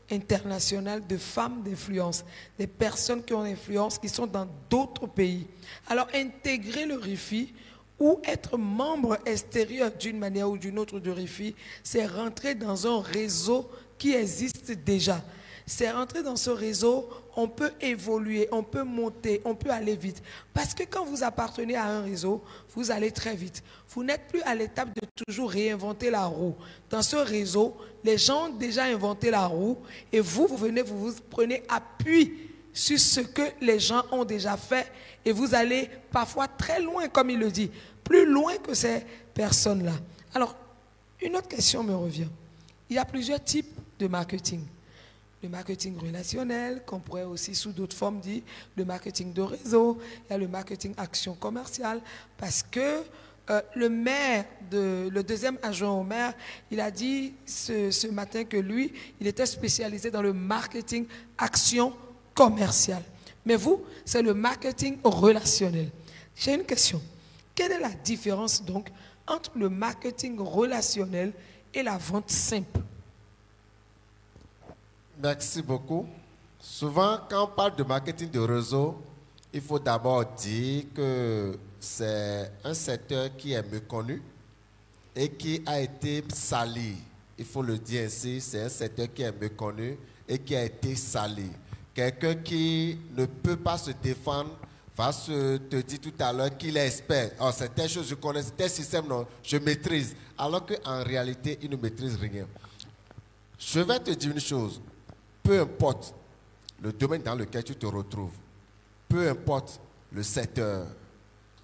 international de femmes d'influence, des personnes qui ont influence, qui sont dans d'autres pays. Alors, intégrer le RIFI ou être membre extérieur d'une manière ou d'une autre du RIFI, c'est rentrer dans un réseau qui existe déjà. C'est rentrer dans ce réseau, on peut évoluer, on peut monter, on peut aller vite. Parce que quand vous appartenez à un réseau, vous allez très vite. Vous n'êtes plus à l'étape de toujours réinventer la roue. Dans ce réseau, les gens ont déjà inventé la roue et vous venez, vous prenez appui sur ce que les gens ont déjà fait et vous allez parfois très loin, comme il le dit, plus loin que ces personnes-là. Alors, une autre question me revient. Il y a plusieurs types de marketing. Le marketing relationnel, qu'on pourrait aussi sous d'autres formes dire le marketing de réseau, il y a le marketing action commerciale, parce que le deuxième adjoint au maire, il a dit ce matin que lui, il était spécialisé dans le marketing action commerciale. Mais vous, c'est le marketing relationnel. J'ai une question. Quelle est la différence donc entre le marketing relationnel et la vente simple? Merci beaucoup. Souvent, quand on parle de marketing de réseau, il faut d'abord dire que c'est un secteur qui est méconnu et qui a été sali. Il faut le dire ainsi, c'est un secteur qui est méconnu et qui a été sali. Quelqu'un qui ne peut pas se défendre va te dire tout à l'heure qu'il est expert. Oh, c'est telle chose, je connais, c'est tel système, non, je maîtrise. Alors qu'en réalité, il ne maîtrise rien. Je vais te dire une chose. Peu importe le domaine dans lequel tu te retrouves, peu importe le secteur,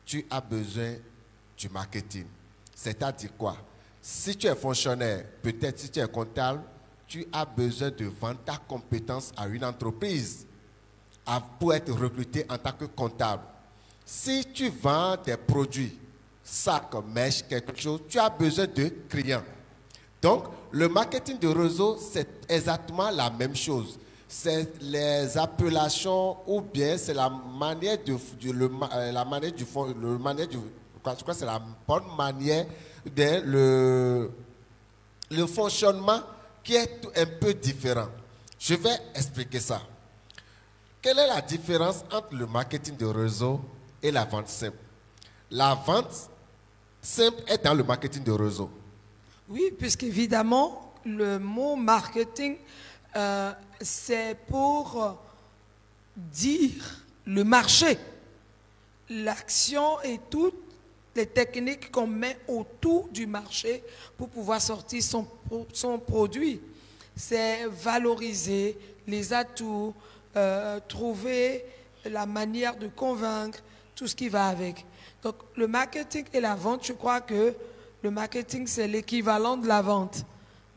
tu as besoin du marketing. C'est-à-dire quoi? Si tu es fonctionnaire, peut-être si tu es comptable, tu as besoin de vendre ta compétence à une entreprise. pour être recruté en tant que comptable. Si tu vends des produits, sacs, mèches, quelque chose, tu as besoin de clients. Donc, le marketing de réseau, c'est exactement la même chose. C'est les appellations ou bien c'est la manière c'est la bonne manière de le fonctionnement qui est un peu différent. Je vais expliquer ça. Quelle est la différence entre le marketing de réseau et la vente simple? La vente simple est dans le marketing de réseau. Oui, puisqu'évidemment, le mot marketing, c'est pour dire le marché, l'action et toutes les techniques qu'on met autour du marché pour pouvoir sortir son produit. C'est valoriser les atouts, trouver la manière de convaincre, tout ce qui va avec. Donc le marketing et la vente, je crois que le marketing c'est l'équivalent de la vente.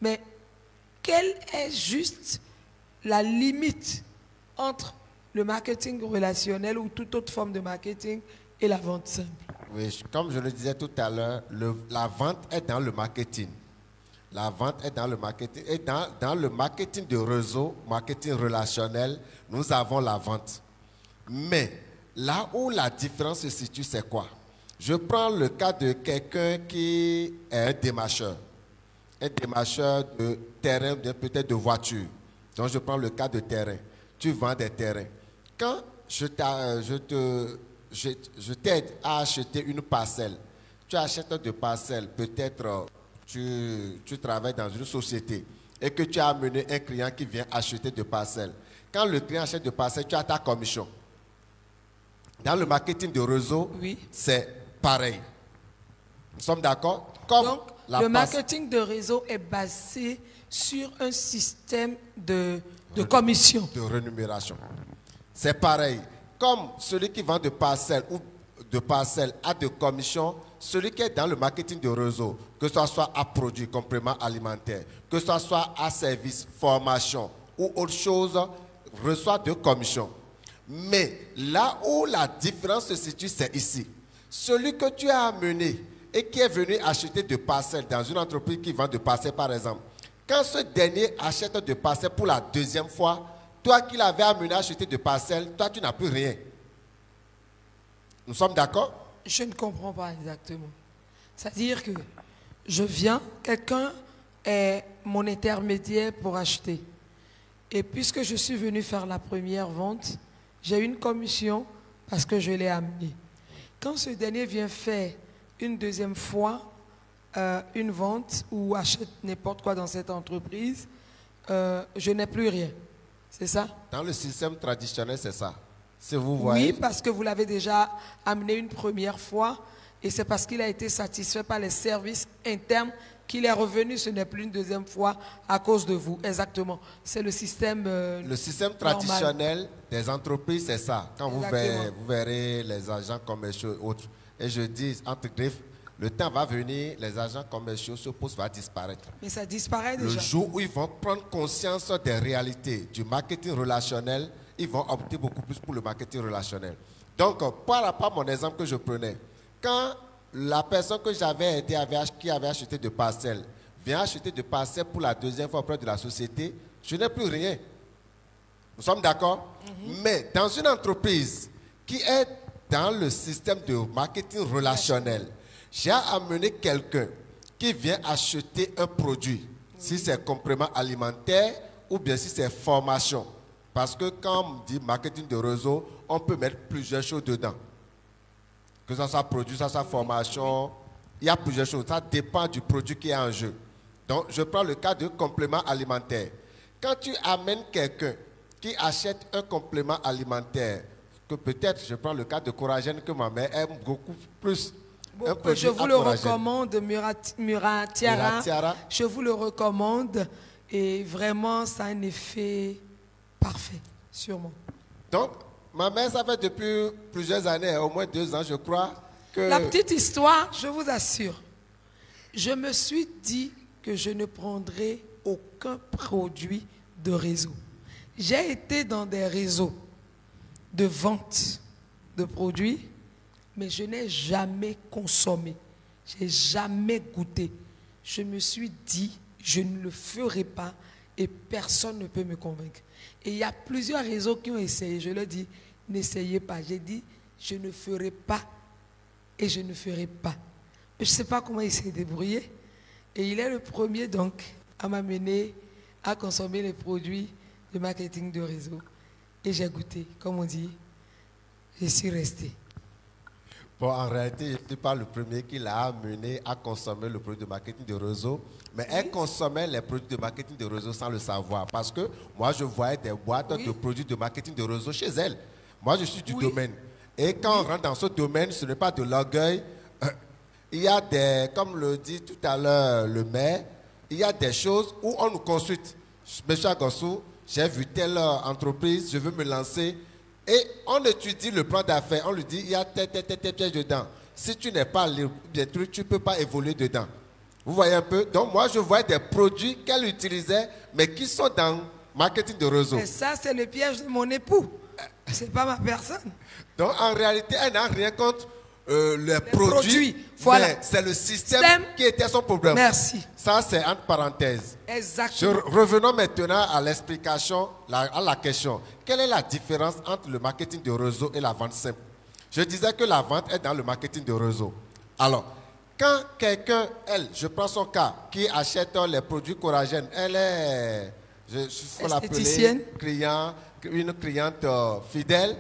Mais quelle est juste la limite entre le marketing relationnel ou toute autre forme de marketing et la vente simple? Oui, comme je le disais tout à l'heure, la vente est dans le marketing. La vente est dans le marketing. Et dans le marketing de réseau, marketing relationnel, nous avons la vente. Mais là où la différence se situe, c'est quoi? Je prends le cas de quelqu'un qui est un démarcheur de terrain, peut-être de voiture. Donc je prends le cas de terrain. Tu vends des terrains. Quand je t'aide à acheter une parcelle, tu achètes des parcelles, peut-être tu travailles dans une société et que tu as amené un client qui vient acheter des parcelles. Quand le client achète des parcelles, tu as ta commission. Dans le marketing de réseau, oui, c'est pareil. Nous sommes d'accord? Donc, le marketing de réseau est basé sur un système de commission. De rémunération. C'est pareil. Comme celui qui vend de parcelles ou de parcelles a de commissions, celui qui est dans le marketing de réseau, que ce soit à produits, compléments alimentaires, que ce soit à services, formation ou autre chose, reçoit de commissions. Mais là où la différence se situe, c'est ici. Celui que tu as amené et qui est venu acheter de parcelles dans une entreprise qui vend de parcelles, par exemple, quand ce dernier achète de parcelles pour la deuxième fois, toi qui l'avais amené acheter de parcelles, toi tu n'as plus rien. Nous sommes d'accord? Je ne comprends pas exactement. C'est-à-dire que je viens, quelqu'un est mon intermédiaire pour acheter. Et puisque je suis venu faire la première vente, j'ai une commission parce que je l'ai amené. Quand ce dernier vient faire une deuxième fois une vente ou achète n'importe quoi dans cette entreprise, je n'ai plus rien. C'est ça? Dans le système traditionnel, c'est ça. Si vous voyez... Oui, parce que vous l'avez déjà amené une première fois et c'est parce qu'il a été satisfait par les services internes qu'il est revenu. Ce n'est plus une deuxième fois à cause de vous. Exactement. C'est le système le système traditionnel des entreprises, c'est ça. Quand vous verrez les agents commerciaux et autres. Et je dis, entre griffes, le temps va venir, les agents commerciaux, ce poste va disparaître. Mais ça disparaît déjà. Le jour où ils vont prendre conscience des réalités du marketing relationnel, ils vont opter beaucoup plus pour le marketing relationnel. Donc, par rapport à mon exemple que je prenais, quand la personne que j'avais aidé, qui avait acheté de parcelles, vient acheter de parcelles pour la deuxième fois auprès de la société, je n'ai plus rien. Nous sommes d'accord? Mais dans une entreprise qui est dans le système de marketing relationnel, j'ai amené quelqu'un qui vient acheter un produit, si c'est complément alimentaire ou bien si c'est formation. Parce que quand on dit marketing de réseau, on peut mettre plusieurs choses dedans. Que ce soit produit, que ce soit formation, il y a plusieurs choses. Ça dépend du produit qui est en jeu. Donc, je prends le cas de complément alimentaire. Quand tu amènes quelqu'un qui achète un complément alimentaire, que peut-être, je prends le cas de Couragène que ma mère aime beaucoup plus. Bon, je vous le recommande, Muratiara. Je vous le recommande et vraiment, ça a un effet parfait, sûrement. Donc, ma mère, ça fait depuis plusieurs années, au moins 2 ans, je crois. La petite histoire, je vous assure. Je me suis dit que je ne prendrai aucun produit de réseau. J'ai été dans des réseaux. de vente de produits, mais je n'ai jamais consommé. Je n'ai jamais goûté. Je me suis dit, je ne le ferai pas et personne ne peut me convaincre. Et il y a plusieurs réseaux qui ont essayé. Je leur dis, n'essayez pas. J'ai dit, je ne ferai pas et je ne ferai pas. Je ne sais pas comment il s'est débrouillé. Et il est le premier donc à m'amener à consommer les produits de marketing de réseau. Et j'ai goûté, comme on dit, je suis resté. Bon, en réalité, je ne suis pas le premier qui l'a amené à consommer le produit de marketing de réseau, mais elle consommait les produits de marketing de réseau sans le savoir. Parce que moi, je voyais des boîtes de produits de marketing de réseau chez elle. Moi, je suis du domaine. Et quand on rentre dans ce domaine, ce n'est pas de l'orgueil. Il y a des, comme le dit tout à l'heure le maire, il y a des choses où on nous consulte. Monsieur Agossou, j'ai vu telle entreprise, je veux me lancer. Et on étudie le plan d'affaires, on lui dit, il y a tel piège dedans. Si tu n'es pas libre, tu ne peux pas évoluer dedans. Vous voyez un peu? Donc moi, je vois des produits qu'elle utilisait, mais qui sont dans le marketing de réseau. Et ça, c'est le piège de mon époux. Ce n'est pas ma personne. Donc en réalité, elle n'a rien contre les produits. Voilà. C'est le système qui était son problème. Merci. Ça, c'est entre parenthèses. Exactement. Revenons maintenant à l'explication, à la question. Quelle est la différence entre le marketing de réseau et la vente simple? Je disais que la vente est dans le marketing de réseau. Alors, quand quelqu'un, je prends son cas, qui achète les produits collagènes, elle est, il faut l'appeler une cliente fidèle,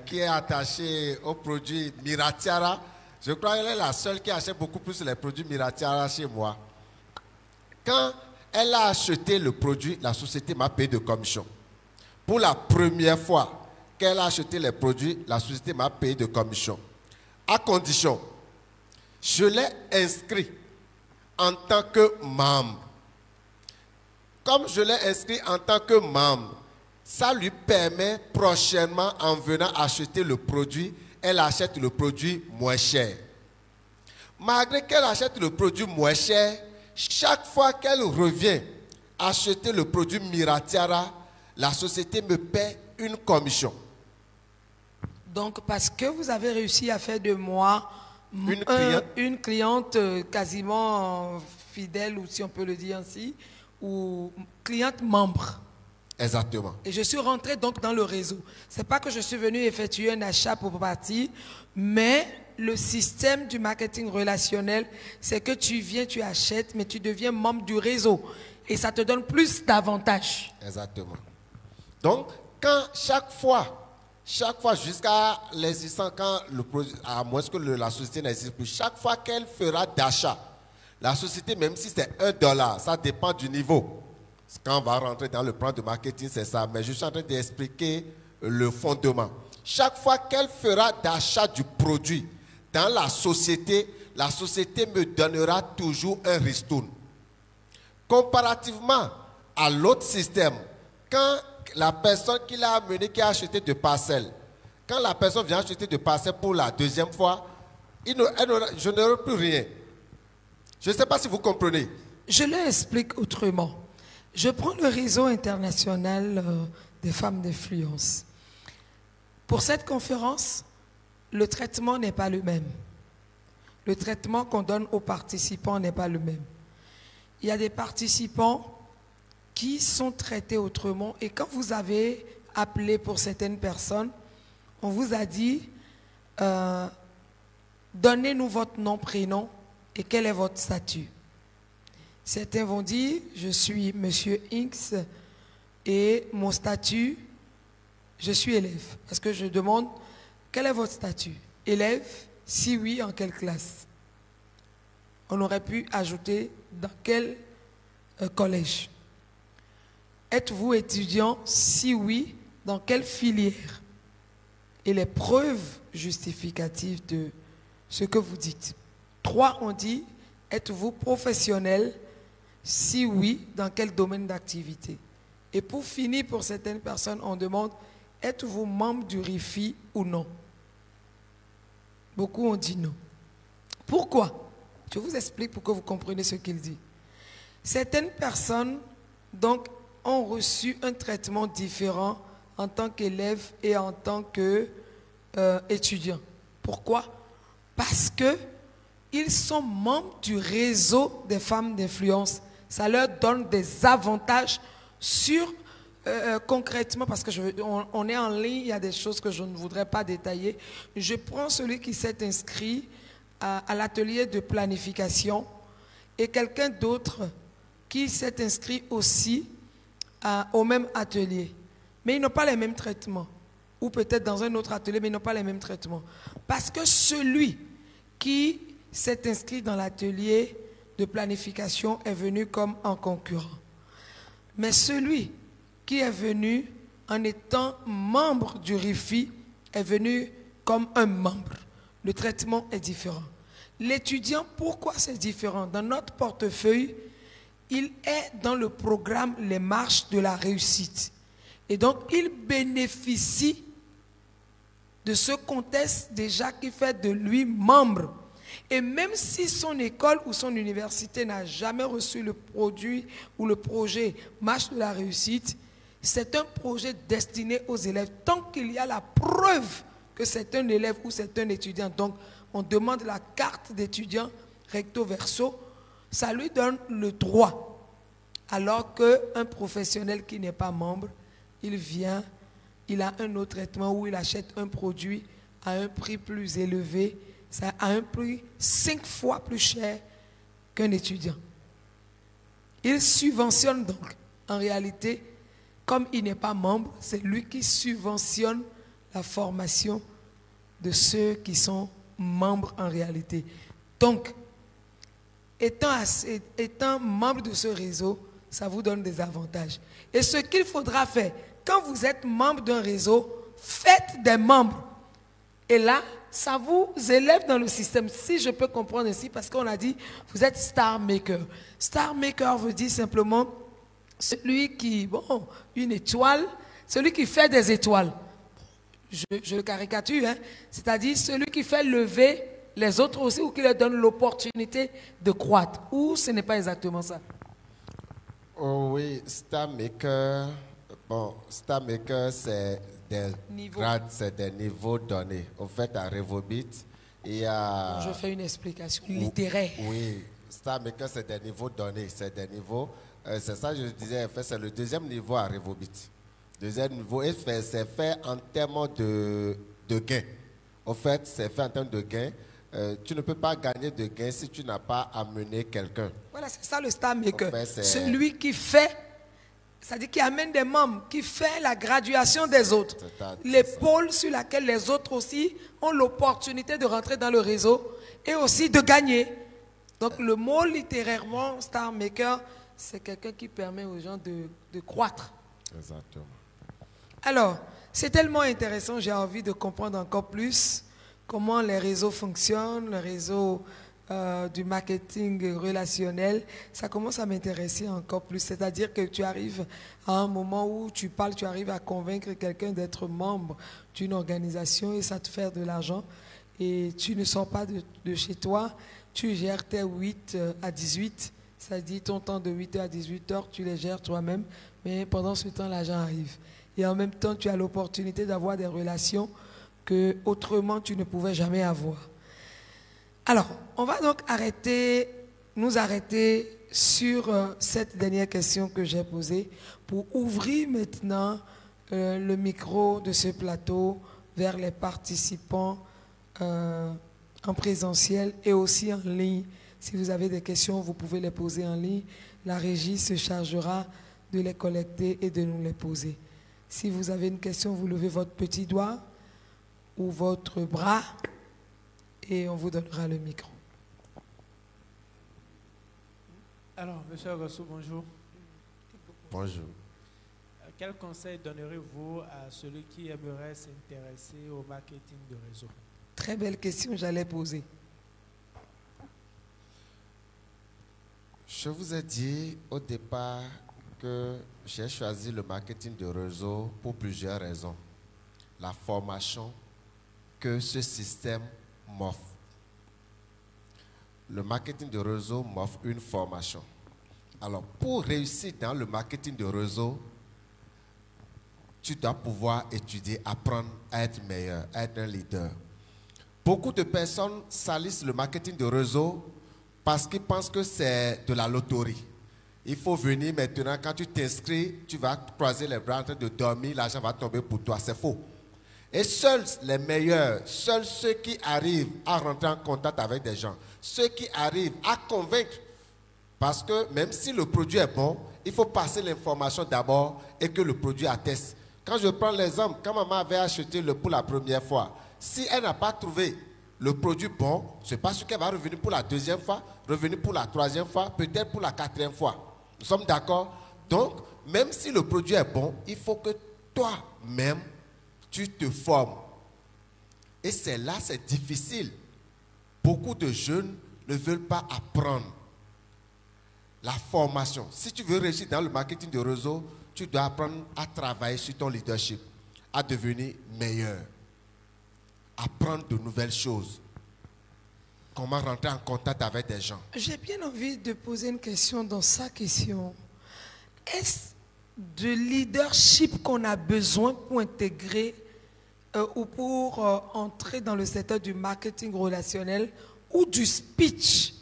qui est attachée aux produits Miratiara. Je crois qu'elle est la seule qui achète beaucoup plus les produits Miratiara chez moi. Quand elle a acheté le produit, la société m'a payé de commission. Pour la première fois qu'elle a acheté les produits, la société m'a payé de commission. À condition, je l'ai inscrit en tant que membre. Comme je l'ai inscrit en tant que membre, ça lui permet prochainement, en venant acheter le produit, elle achète le produit moins cher. Malgré qu'elle achète le produit moins cher, chaque fois qu'elle revient acheter le produit Miratiara, la société me paie une commission. Donc, parce que vous avez réussi à faire de moi une cliente quasiment fidèle, ou si on peut le dire ainsi, ou cliente membre. Exactement. Et je suis rentrée donc dans le réseau. Ce n'est pas que je suis venue effectuer un achat pour partir, mais le système du marketing relationnel, c'est que tu viens, tu achètes, mais tu deviens membre du réseau. Et ça te donne plus d'avantages. Exactement. Donc, quand chaque fois jusqu'à l'existence, à moins que la société n'existe plus, chaque fois qu'elle fera d'achat, la société, même si c'est $1, ça dépend du niveau. Quand on va rentrer dans le plan de marketing, c'est ça. Mais je suis en train d'expliquer le fondement. Chaque fois qu'elle fera d'achat du produit dans la société me donnera toujours un ristourne. Comparativement à l'autre système, quand la personne qui l'a amené, qui a acheté de parcelles, quand la personne vient acheter de parcelles pour la deuxième fois, je n'aurai plus rien. Je ne sais pas si vous comprenez. Je l'explique autrement. Je prends le réseau international des femmes d'influence. Pour cette conférence, le traitement n'est pas le même. Le traitement qu'on donne aux participants n'est pas le même. Il y a des participants qui sont traités autrement. Et quand vous avez appelé pour certaines personnes, on vous a dit, donnez-nous votre nom, prénom et quel est votre statut. Certains vont dire, je suis Monsieur X et mon statut, je suis élève. Parce que je demande, quel est votre statut? Élève? Si oui, en quelle classe? On aurait pu ajouter dans quel collège? Êtes-vous étudiant? Si oui, dans quelle filière? Et les preuves justificatives de ce que vous dites. 3, on dit, êtes-vous professionnel? Si oui, dans quel domaine d'activité? Et pour finir, pour certaines personnes, on demande, êtes-vous membre du RIFI ou non? Beaucoup ont dit non. Pourquoi? Je vous explique pour que vous compreniez ce qu'il dit. Certaines personnes, donc, ont reçu un traitement différent en tant qu'élève et en tant qu'étudiant. Pourquoi? Parce qu'ils sont membres du réseau des femmes d'influence. Ça leur donne des avantages sur, concrètement, parce qu'on est en ligne, il y a des choses que je ne voudrais pas détailler. Je prends celui qui s'est inscrit à l'atelier de planification et quelqu'un d'autre qui s'est inscrit aussi au même atelier. Mais ils n'ont pas les mêmes traitements. Ou peut-être dans un autre atelier, mais ils n'ont pas les mêmes traitements. Parce que celui qui s'est inscrit dans l'atelier de planification est venu comme un concurrent. Mais celui qui est venu en étant membre du RIFI est venu comme un membre. Le traitement est différent. L'étudiant, pourquoi c'est différent? Dans notre portefeuille, il est dans le programme Les Marches de la Réussite. Et donc, il bénéficie de ce contexte déjà qui fait de lui membre. Et même si son école ou son université n'a jamais reçu le produit ou le projet Marche de la Réussite, c'est un projet destiné aux élèves. Tant qu'il y a la preuve que c'est un élève ou c'est un étudiant, donc on demande la carte d'étudiant recto verso, ça lui donne le droit. Alors qu'un professionnel qui n'est pas membre, il vient, il a un autre traitement où il achète un produit à un prix plus élevé, à un prix 5 fois plus cher qu'un étudiant. Il subventionne donc. En réalité, comme il n'est pas membre, c'est lui qui subventionne la formation de ceux qui sont membres en réalité. Donc, étant membre de ce réseau, ça vous donne des avantages. Et ce qu'il faudra faire, quand vous êtes membre d'un réseau, faites des membres. Et là, ça vous élève dans le système. Si je peux comprendre ici, parce qu'on a dit, vous êtes star maker. Star maker veut dire simplement celui qui, bon, une étoile, celui qui fait des étoiles. Je le caricature, hein? C'est-à-dire celui qui fait lever les autres aussi ou qui leur donne l'opportunité de croître. Ou ce n'est pas exactement ça? Oh oui, Star Maker, bon, Star Maker, c'est des grades, c'est des niveaux donnés. Au fait, à Revobit, il y a... Je fais une explication littéraire. Oui, Star Maker, c'est des niveaux donnés, c'est des niveaux... c'est ça que je disais, en fait, c'est le deuxième niveau à Revobit. Deuxième niveau, et c'est fait en termes de gains. Au fait, c'est fait en termes de gains. Tu ne peux pas gagner de gains si tu n'as pas amené quelqu'un. Voilà, c'est ça le Star Maker. En fait, celui qui fait, c'est-à-dire qui amène des membres, qui fait la graduation des autres. L'épaule sur laquelle les autres aussi ont l'opportunité de rentrer dans le réseau et aussi de gagner. Donc le mot littérairement, Star Maker, c'est quelqu'un qui permet aux gens de croître. Exactement. Alors, c'est tellement intéressant, j'ai envie de comprendre encore plus comment les réseaux fonctionnent, le réseau du marketing relationnel. Ça commence à m'intéresser encore plus. C'est-à-dire que tu arrives à un moment où tu parles, tu arrives à convaincre quelqu'un d'être membre d'une organisation et ça te fait de l'argent. Et tu ne sors pas de chez toi, tu gères tes 8 à 18. C'est-à-dire ton temps de 8h à 18h, tu les gères toi-même. Mais pendant ce temps, l'argent arrive. Et en même temps, tu as l'opportunité d'avoir des relations que autrement tu ne pouvais jamais avoir. Alors, on va donc nous arrêter sur cette dernière question que j'ai posée pour ouvrir maintenant le micro de ce plateau vers les participants en présentiel et aussi en ligne. Si vous avez des questions, vous pouvez les poser en ligne. La régie se chargera de les collecter et de nous les poser. Si vous avez une question, vous levez votre petit doigt ou votre bras et on vous donnera le micro. Alors, monsieur Rosso, bonjour. Bonjour. Quel conseil donnerez-vous à celui qui aimerait s'intéresser au marketing de réseau? Très belle question, j'allais poser. Je vous ai dit au départ que j'ai choisi le marketing de réseau pour plusieurs raisons. La formation que ce système m'offre. Le marketing de réseau m'offre une formation. Alors, pour réussir dans le marketing de réseau, tu dois pouvoir étudier, apprendre à être meilleur, à être un leader. Beaucoup de personnes salissent le marketing de réseau parce qu'ils pensent que c'est de la loterie. Il faut venir maintenant, quand tu t'inscris, tu vas croiser les bras en train de dormir, l'argent va tomber pour toi. C'est faux. Et seuls les meilleurs, seuls ceux qui arrivent à rentrer en contact avec des gens, ceux qui arrivent à convaincre, parce que même si le produit est bon, il faut passer l'information d'abord et que le produit atteste. Quand je prends l'exemple, quand maman avait acheté le pour la première fois, si elle n'a pas trouvé le produit bon, ce n'est pas sûr qu'elle va revenir pour la deuxième fois, revenir pour la troisième fois, peut-être pour la quatrième fois. Nous sommes d'accord? Donc, même si le produit est bon, il faut que toi-même, tu te formes. Et c'est là, c'est difficile. Beaucoup de jeunes ne veulent pas apprendre la formation. Si tu veux réussir dans le marketing de réseau, tu dois apprendre à travailler sur ton leadership, à devenir meilleur, apprendre de nouvelles choses, comment rentrer en contact avec des gens. J'ai bien envie de poser une question dans sa question. Est-ce de leadership qu'on a besoin pour intégrer ou pour entrer dans le secteur du marketing relationnel ou du speech?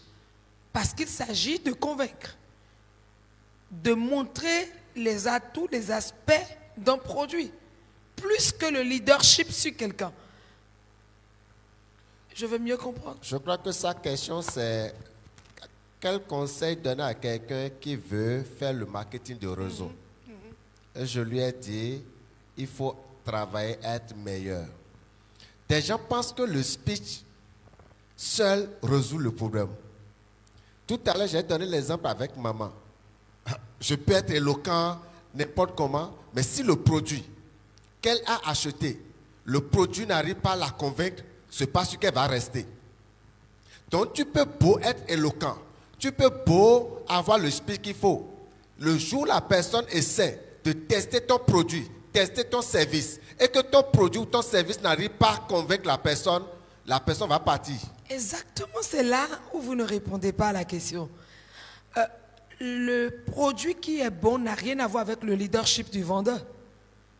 Parce qu'il s'agit de convaincre, de montrer les atouts, les aspects d'un produit, plus que le leadership sur quelqu'un. Je veux mieux comprendre. Je crois que sa question, c'est quel conseil donner à quelqu'un qui veut faire le marketing de réseau? Et je lui ai dit, il faut travailler à être meilleur. Des gens pensent que le speech seul résout le problème. Tout à l'heure, j'ai donné l'exemple avec maman. Je peux être éloquent n'importe comment, mais si le produit qu'elle a acheté, le produit n'arrive pas à la convaincre, ce n'est pas sûr qu'elle va rester. Donc tu peux beau être éloquent, tu peux beau avoir le speech qu'il faut. Le jour où la personne essaie de tester ton produit, tester ton service, et que ton produit ou ton service n'arrive pas à convaincre la personne va partir. Exactement, c'est là où vous ne répondez pas à la question. Le produit qui est bon n'a rien à voir avec le leadership du vendeur.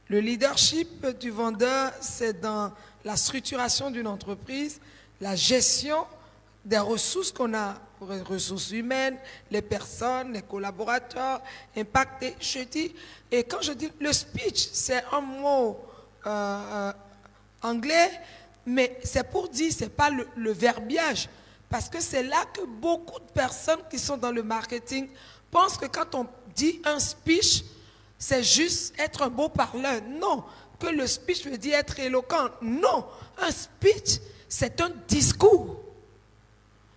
Le leadership du vendeur, c'est dans la structuration d'une entreprise, la gestion des ressources qu'on a, les ressources humaines, les personnes, les collaborateurs, impactés. Et quand je dis le speech, c'est un mot anglais, mais c'est pour dire, ce n'est pas le verbiage. Parce que c'est là que beaucoup de personnes qui sont dans le marketing pensent que quand on dit un speech, c'est juste être un beau parleur. Non. Que le speech veut dire être éloquent. Non. Un speech, c'est un discours.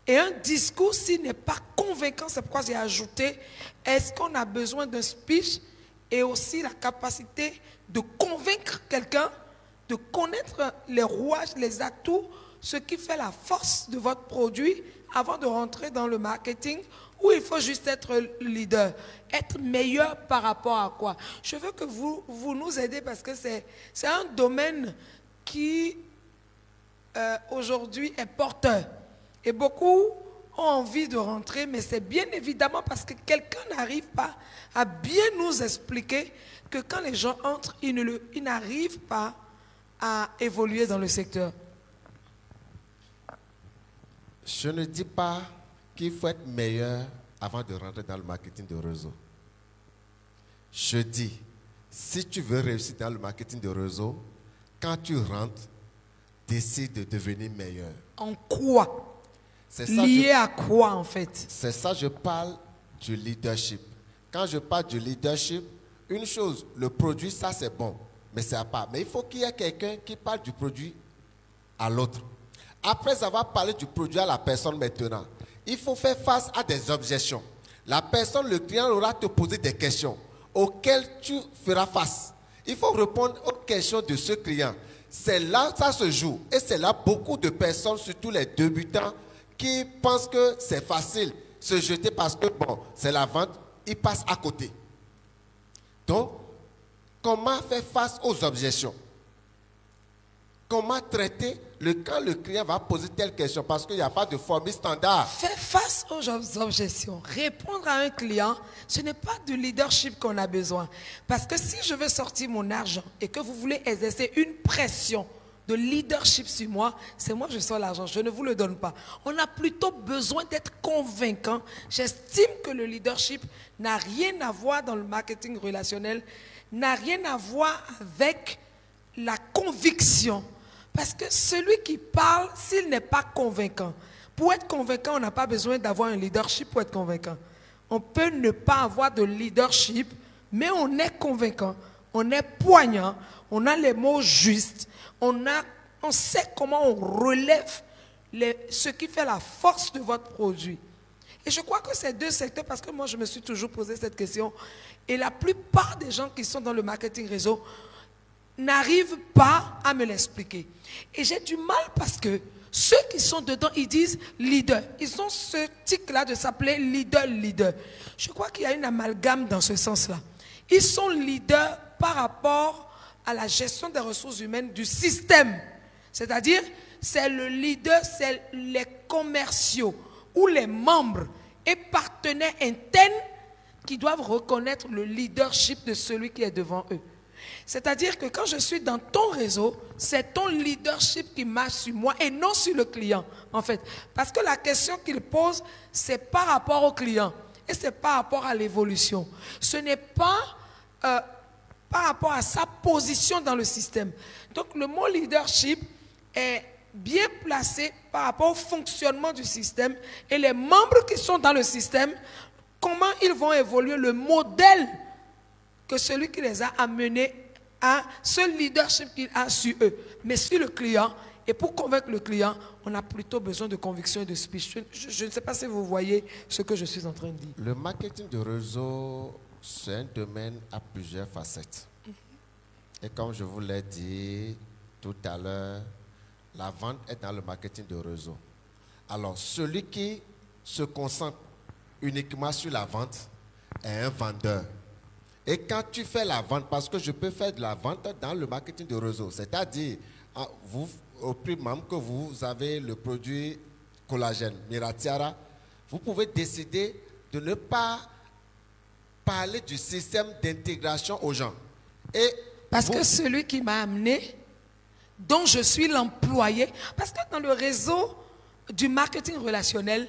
Et un discours, s'il n'est pas convaincant, c'est pourquoi j'ai ajouté, est-ce qu'on a besoin d'un speech et aussi la capacité de convaincre quelqu'un, de connaître les rouages, les atouts, ce qui fait la force de votre produit avant de rentrer dans le marketing où il faut juste être leader, être meilleur par rapport à quoi? Je veux que vous nous aidez parce que c'est un domaine qui aujourd'hui est porteur. Et beaucoup ont envie de rentrer, mais c'est bien évidemment parce que quelqu'un n'arrive pas à bien nous expliquer que quand les gens entrent, ils n'arrivent pas à évoluer dans le secteur. Je ne dis pas qu'il faut être meilleur avant de rentrer dans le marketing de réseau. Je dis, si tu veux réussir dans le marketing de réseau, quand tu rentres, décide de devenir meilleur. En quoi? C'est ça, lié à quoi en fait? C'est ça, je parle du leadership. Quand je parle du leadership, une chose, le produit, ça c'est bon, mais c'est à part. Mais il faut qu'il y ait quelqu'un qui parle du produit à l'autre. Après avoir parlé du produit à la personne maintenant, il faut faire face à des objections. La personne, le client aura te poser des questions auxquelles tu feras face. Il faut répondre aux questions de ce client. C'est là que ça se joue. Et c'est là beaucoup de personnes, surtout les débutants, qui pensent que c'est facile se jeter parce que bon, c'est la vente, ils passent à côté. Donc, comment faire face aux objections? Comment traiter quand le client va poser telle question, parce qu'il n'y a pas de formule standard. Faire face aux objections, répondre à un client, ce n'est pas du leadership qu'on a besoin. Parce que si je veux sortir mon argent et que vous voulez exercer une pression de leadership sur moi, c'est moi je sors l'argent, je ne vous le donne pas. On a plutôt besoin d'être convaincant. J'estime que le leadership n'a rien à voir dans le marketing relationnel, n'a rien à voir avec la conviction. Parce que celui qui parle, s'il n'est pas convaincant, pour être convaincant, on n'a pas besoin d'avoir un leadership pour être convaincant. On peut ne pas avoir de leadership, mais on est convaincant, on est poignant, on a les mots justes, on sait comment on relève ce qui fait la force de votre produit. Et je crois que ces deux secteurs, parce que moi je me suis toujours posé cette question, et la plupart des gens qui sont dans le marketing réseau n'arrivent pas à me l'expliquer. Et j'ai du mal parce que ceux qui sont dedans, ils disent leader. Ils ont ce tic-là de s'appeler leader. Je crois qu'il y a une amalgame dans ce sens-là. Ils sont leaders par rapport à la gestion des ressources humaines du système. C'est-à-dire, c'est le leader, c'est les commerciaux ou les membres et partenaires internes qui doivent reconnaître le leadership de celui qui est devant eux. C'est-à-dire que quand je suis dans ton réseau, c'est ton leadership qui marche sur moi et non sur le client, en fait. Parce que la question qu'il pose, c'est par rapport au client et c'est par rapport à l'évolution. Ce n'est pas par rapport à sa position dans le système. Donc le mot leadership est bien placé par rapport au fonctionnement du système et les membres qui sont dans le système, comment ils vont évoluer, le modèle que celui qui les a amenés à ce leadership qu'il a sur eux. Mais sur le client, et pour convaincre le client, on a plutôt besoin de conviction et de speech. Je ne sais pas si vous voyez ce que je suis en train de dire. Le marketing de réseau, c'est un domaine à plusieurs facettes. Et comme je vous l'ai dit tout à l'heure, la vente est dans le marketing de réseau. Alors, celui qui se concentre uniquement sur la vente est un vendeur. Et quand tu fais la vente, parce que je peux faire de la vente dans le marketing de réseau, c'est-à-dire, vous, au prix même que vous avez le produit collagène, Miratiara, vous pouvez décider de ne pas parler du système d'intégration aux gens. Et parce que celui qui m'a amené, dont je suis l'employé, parce que dans le réseau du marketing relationnel,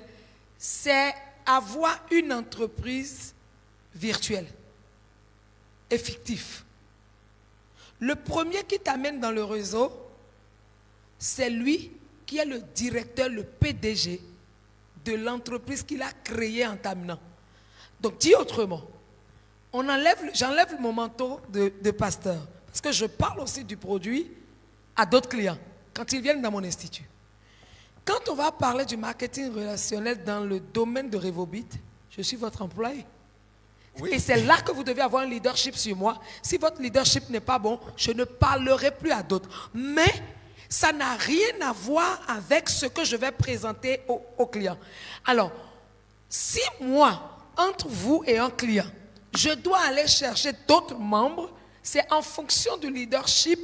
c'est avoir une entreprise virtuelle et fictive. Le premier qui t'amène dans le réseau, c'est lui qui est le directeur, le PDG de l'entreprise qu'il a créée en t'amenant. Donc, dit autrement, j'enlève mon manteau de pasteur, parce que je parle aussi du produit à d'autres clients, quand ils viennent dans mon institut. Quand on va parler du marketing relationnel dans le domaine de Revobit, je suis votre employé. Oui. Et c'est là que vous devez avoir un leadership sur moi. Si votre leadership n'est pas bon, je ne parlerai plus à d'autres. Mais ça n'a rien à voir avec ce que je vais présenter au client. Alors, si moi, entre vous et un client, je dois aller chercher d'autres membres, c'est en fonction du leadership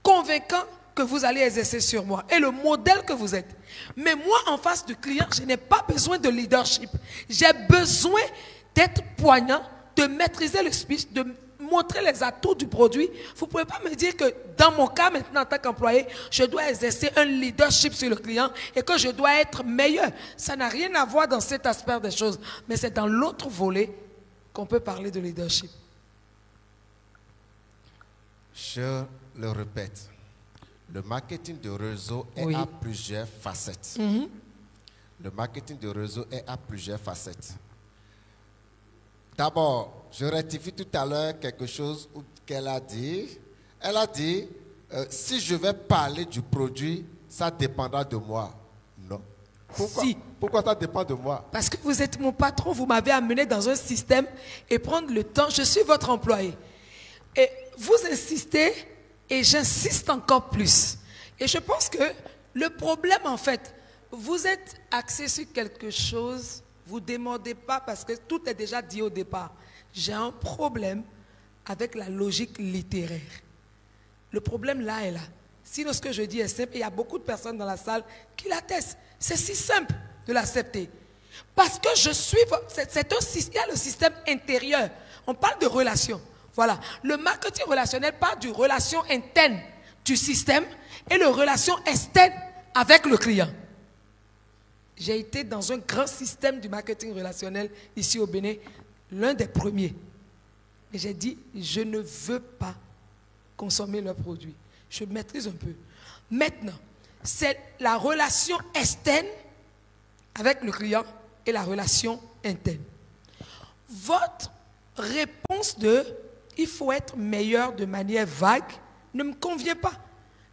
convaincant que vous allez exercer sur moi et le modèle que vous êtes. Mais moi, en face du client, je n'ai pas besoin de leadership. J'ai besoin d'être poignant, de maîtriser le speech, de montrer les atouts du produit. Vous ne pouvez pas me dire que dans mon cas maintenant en tant qu'employé, je dois exercer un leadership sur le client et que je dois être meilleur. Ça n'a rien à voir dans cet aspect des choses, mais c'est dans l'autre volet qu'on peut parler de leadership. Je le répète, le marketing de réseau est à plusieurs facettes. Le marketing de réseau est à plusieurs facettes. D'abord, je rectifie tout à l'heure quelque chose qu'elle a dit. Elle a dit, si je vais parler du produit, ça dépendra de moi. Non. Pourquoi? Si. Pourquoi ça dépend de moi? Parce que vous êtes mon patron, vous m'avez amené dans un système et prendre le temps, je suis votre employé. Et vous insistez et j'insiste encore plus. Et je pense que le problème, en fait, vous êtes axé sur quelque chose, vous ne demandez pas parce que tout est déjà dit au départ. J'ai un problème avec la logique littéraire. Le problème là est là. Sinon, ce que je dis est simple et il y a beaucoup de personnes dans la salle qui l'attestent. C'est si simple de l'accepter. Parce que je suis, il y a le système intérieur. On parle de relations. Voilà. Le marketing relationnel parle de relation interne du système et de relation externe avec le client. J'ai été dans un grand système du marketing relationnel ici au Bénin, l'un des premiers. Et j'ai dit, je ne veux pas consommer leurs produits. Je maîtrise un peu. Maintenant, c'est la relation externe avec le client et la relation interne. Votre réponse de « il faut être meilleur de manière vague » ne me convient pas.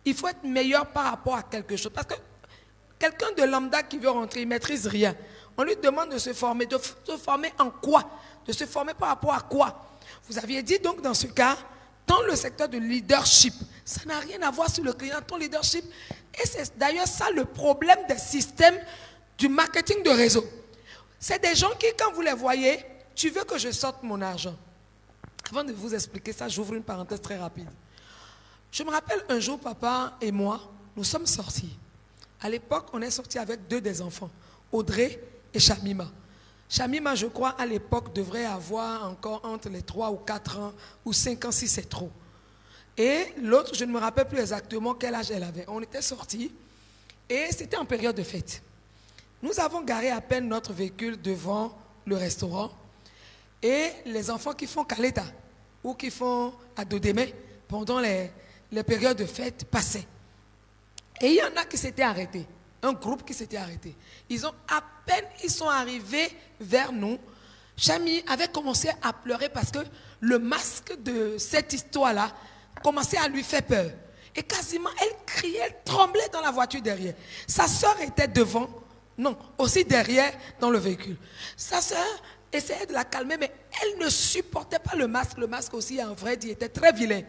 Il faut être meilleur par rapport à quelque chose. Parce que quelqu'un de lambda qui veut rentrer, il ne maîtrise rien. On lui demande de se former. De se former en quoi? De se former par rapport à quoi? Vous aviez dit donc dans ce cas, dans le secteur de leadership, ça n'a rien à voir sur le client, ton leadership. Et c'est d'ailleurs ça le problème des systèmes du marketing de réseau. C'est des gens qui, quand vous les voyez, tu veux que je sorte mon argent. Avant de vous expliquer ça, j'ouvre une parenthèse très rapide. Je me rappelle un jour, papa et moi, nous sommes sortis. À l'époque, on est sortis avec deux des enfants, Audrey et Shamima. Shamima, je crois, à l'époque, devrait avoir encore entre les 3 ou 4 ans, ou 5 ans si c'est trop. Et l'autre, je ne me rappelle plus exactement quel âge elle avait. On était sortis et c'était en période de fête. Nous avons garé à peine notre véhicule devant le restaurant et les enfants qui font Kaleta ou qui font Adodeme pendant les périodes de fête passaient. Et il y en a qui s'étaient arrêtés, un groupe qui s'était arrêté. Ils sont arrivés vers nous. Chami avait commencé à pleurer parce que le masque de cette histoire-là commençait à lui faire peur. Et quasiment, elle criait, elle tremblait dans la voiture derrière. Sa soeur était devant, non, aussi derrière dans le véhicule. Sa soeur essayait de la calmer, mais elle ne supportait pas le masque. Le masque aussi, en vrai, il était très vilain.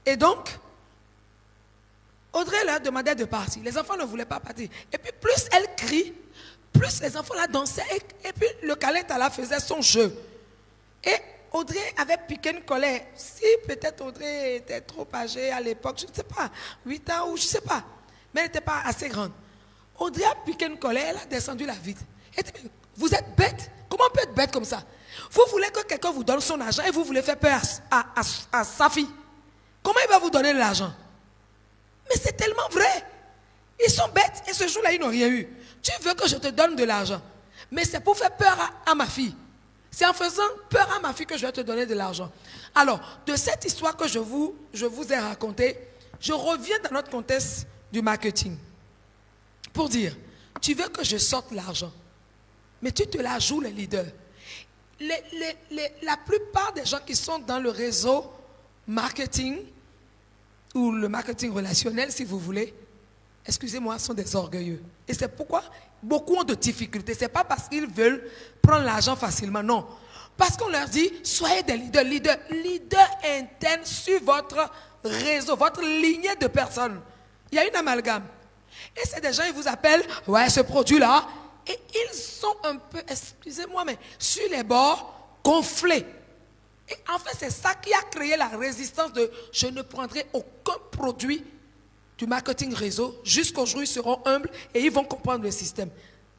Et donc, Audrey leur demandait de partir. Les enfants ne voulaient pas partir. Et puis, plus elle crie, plus les enfants la dansaient. Et puis, le Kaleta là faisait son jeu. Et Audrey avait piqué une colère. Si peut-être Audrey était trop âgée à l'époque, je ne sais pas, 8 ans ou je ne sais pas. Mais elle n'était pas assez grande. Audrey a piqué une colère, elle a descendu la vitre. Elle dit, vous êtes bête? Comment on peut être bête comme ça? Vous voulez que quelqu'un vous donne son argent et vous voulez faire peur à sa fille. Comment il va vous donner de l'argent? Mais c'est tellement vrai. Ils sont bêtes et ce jour-là, ils n'ont rien eu. Tu veux que je te donne de l'argent, mais c'est pour faire peur à ma fille. C'est en faisant peur à ma fille que je vais te donner de l'argent. Alors, de cette histoire que je vous ai racontée, je reviens dans notre contexte du marketing. Pour dire, tu veux que je sorte l'argent, mais tu te la joues les leaders. La plupart des gens qui sont dans le réseau marketing, ou le marketing relationnel, si vous voulez, excusez-moi, sont des orgueilleux. Et c'est pourquoi beaucoup ont de difficultés. Ce n'est pas parce qu'ils veulent prendre l'argent facilement, non. Parce qu'on leur dit, soyez des leaders internes sur votre réseau, votre lignée de personnes. Il y a une amalgame. Et c'est des gens, ils vous appellent, ouais, ce produit-là, et ils sont un peu, excusez-moi, mais sur les bords, gonflés. Et en fait, c'est ça qui a créé la résistance de « je ne prendrai aucun produit du marketing réseau, jusqu'au jour où ils seront humbles et ils vont comprendre le système. »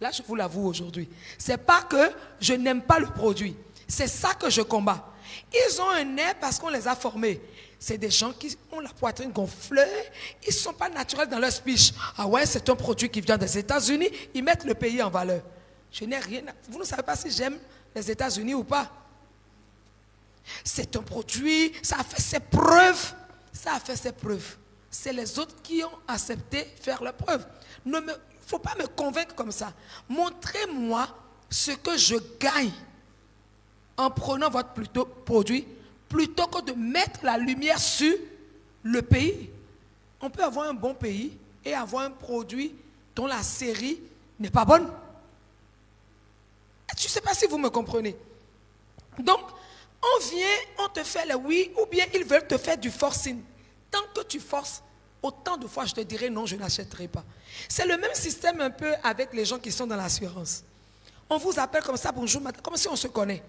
Là, je vous l'avoue aujourd'hui. Ce n'est pas que je n'aime pas le produit. C'est ça que je combats. Ils ont un nez parce qu'on les a formés. C'est des gens qui ont la poitrine gonflée. Ils ne sont pas naturels dans leur speech. Ah ouais, c'est un produit qui vient des États-Unis. Ils mettent le pays en valeur. Je n'ai rien à... Vous ne savez pas si j'aime les États-Unis ou pas. C'est un produit, ça a fait ses preuves. Ça a fait ses preuves. C'est les autres qui ont accepté faire leurs preuves. Il ne faut pas me convaincre comme ça. Montrez-moi ce que je gagne en prenant votre produit plutôt que de mettre la lumière sur le pays. On peut avoir un bon pays et avoir un produit dont la série n'est pas bonne. Je ne sais pas si vous me comprenez. Donc, on vient, on te fait le oui, ou bien ils veulent te faire du forcing. Tant que tu forces, autant de fois je te dirai non, je n'achèterai pas. C'est le même système un peu avec les gens qui sont dans l'assurance. On vous appelle comme ça, bonjour madame, comme si on se connaît.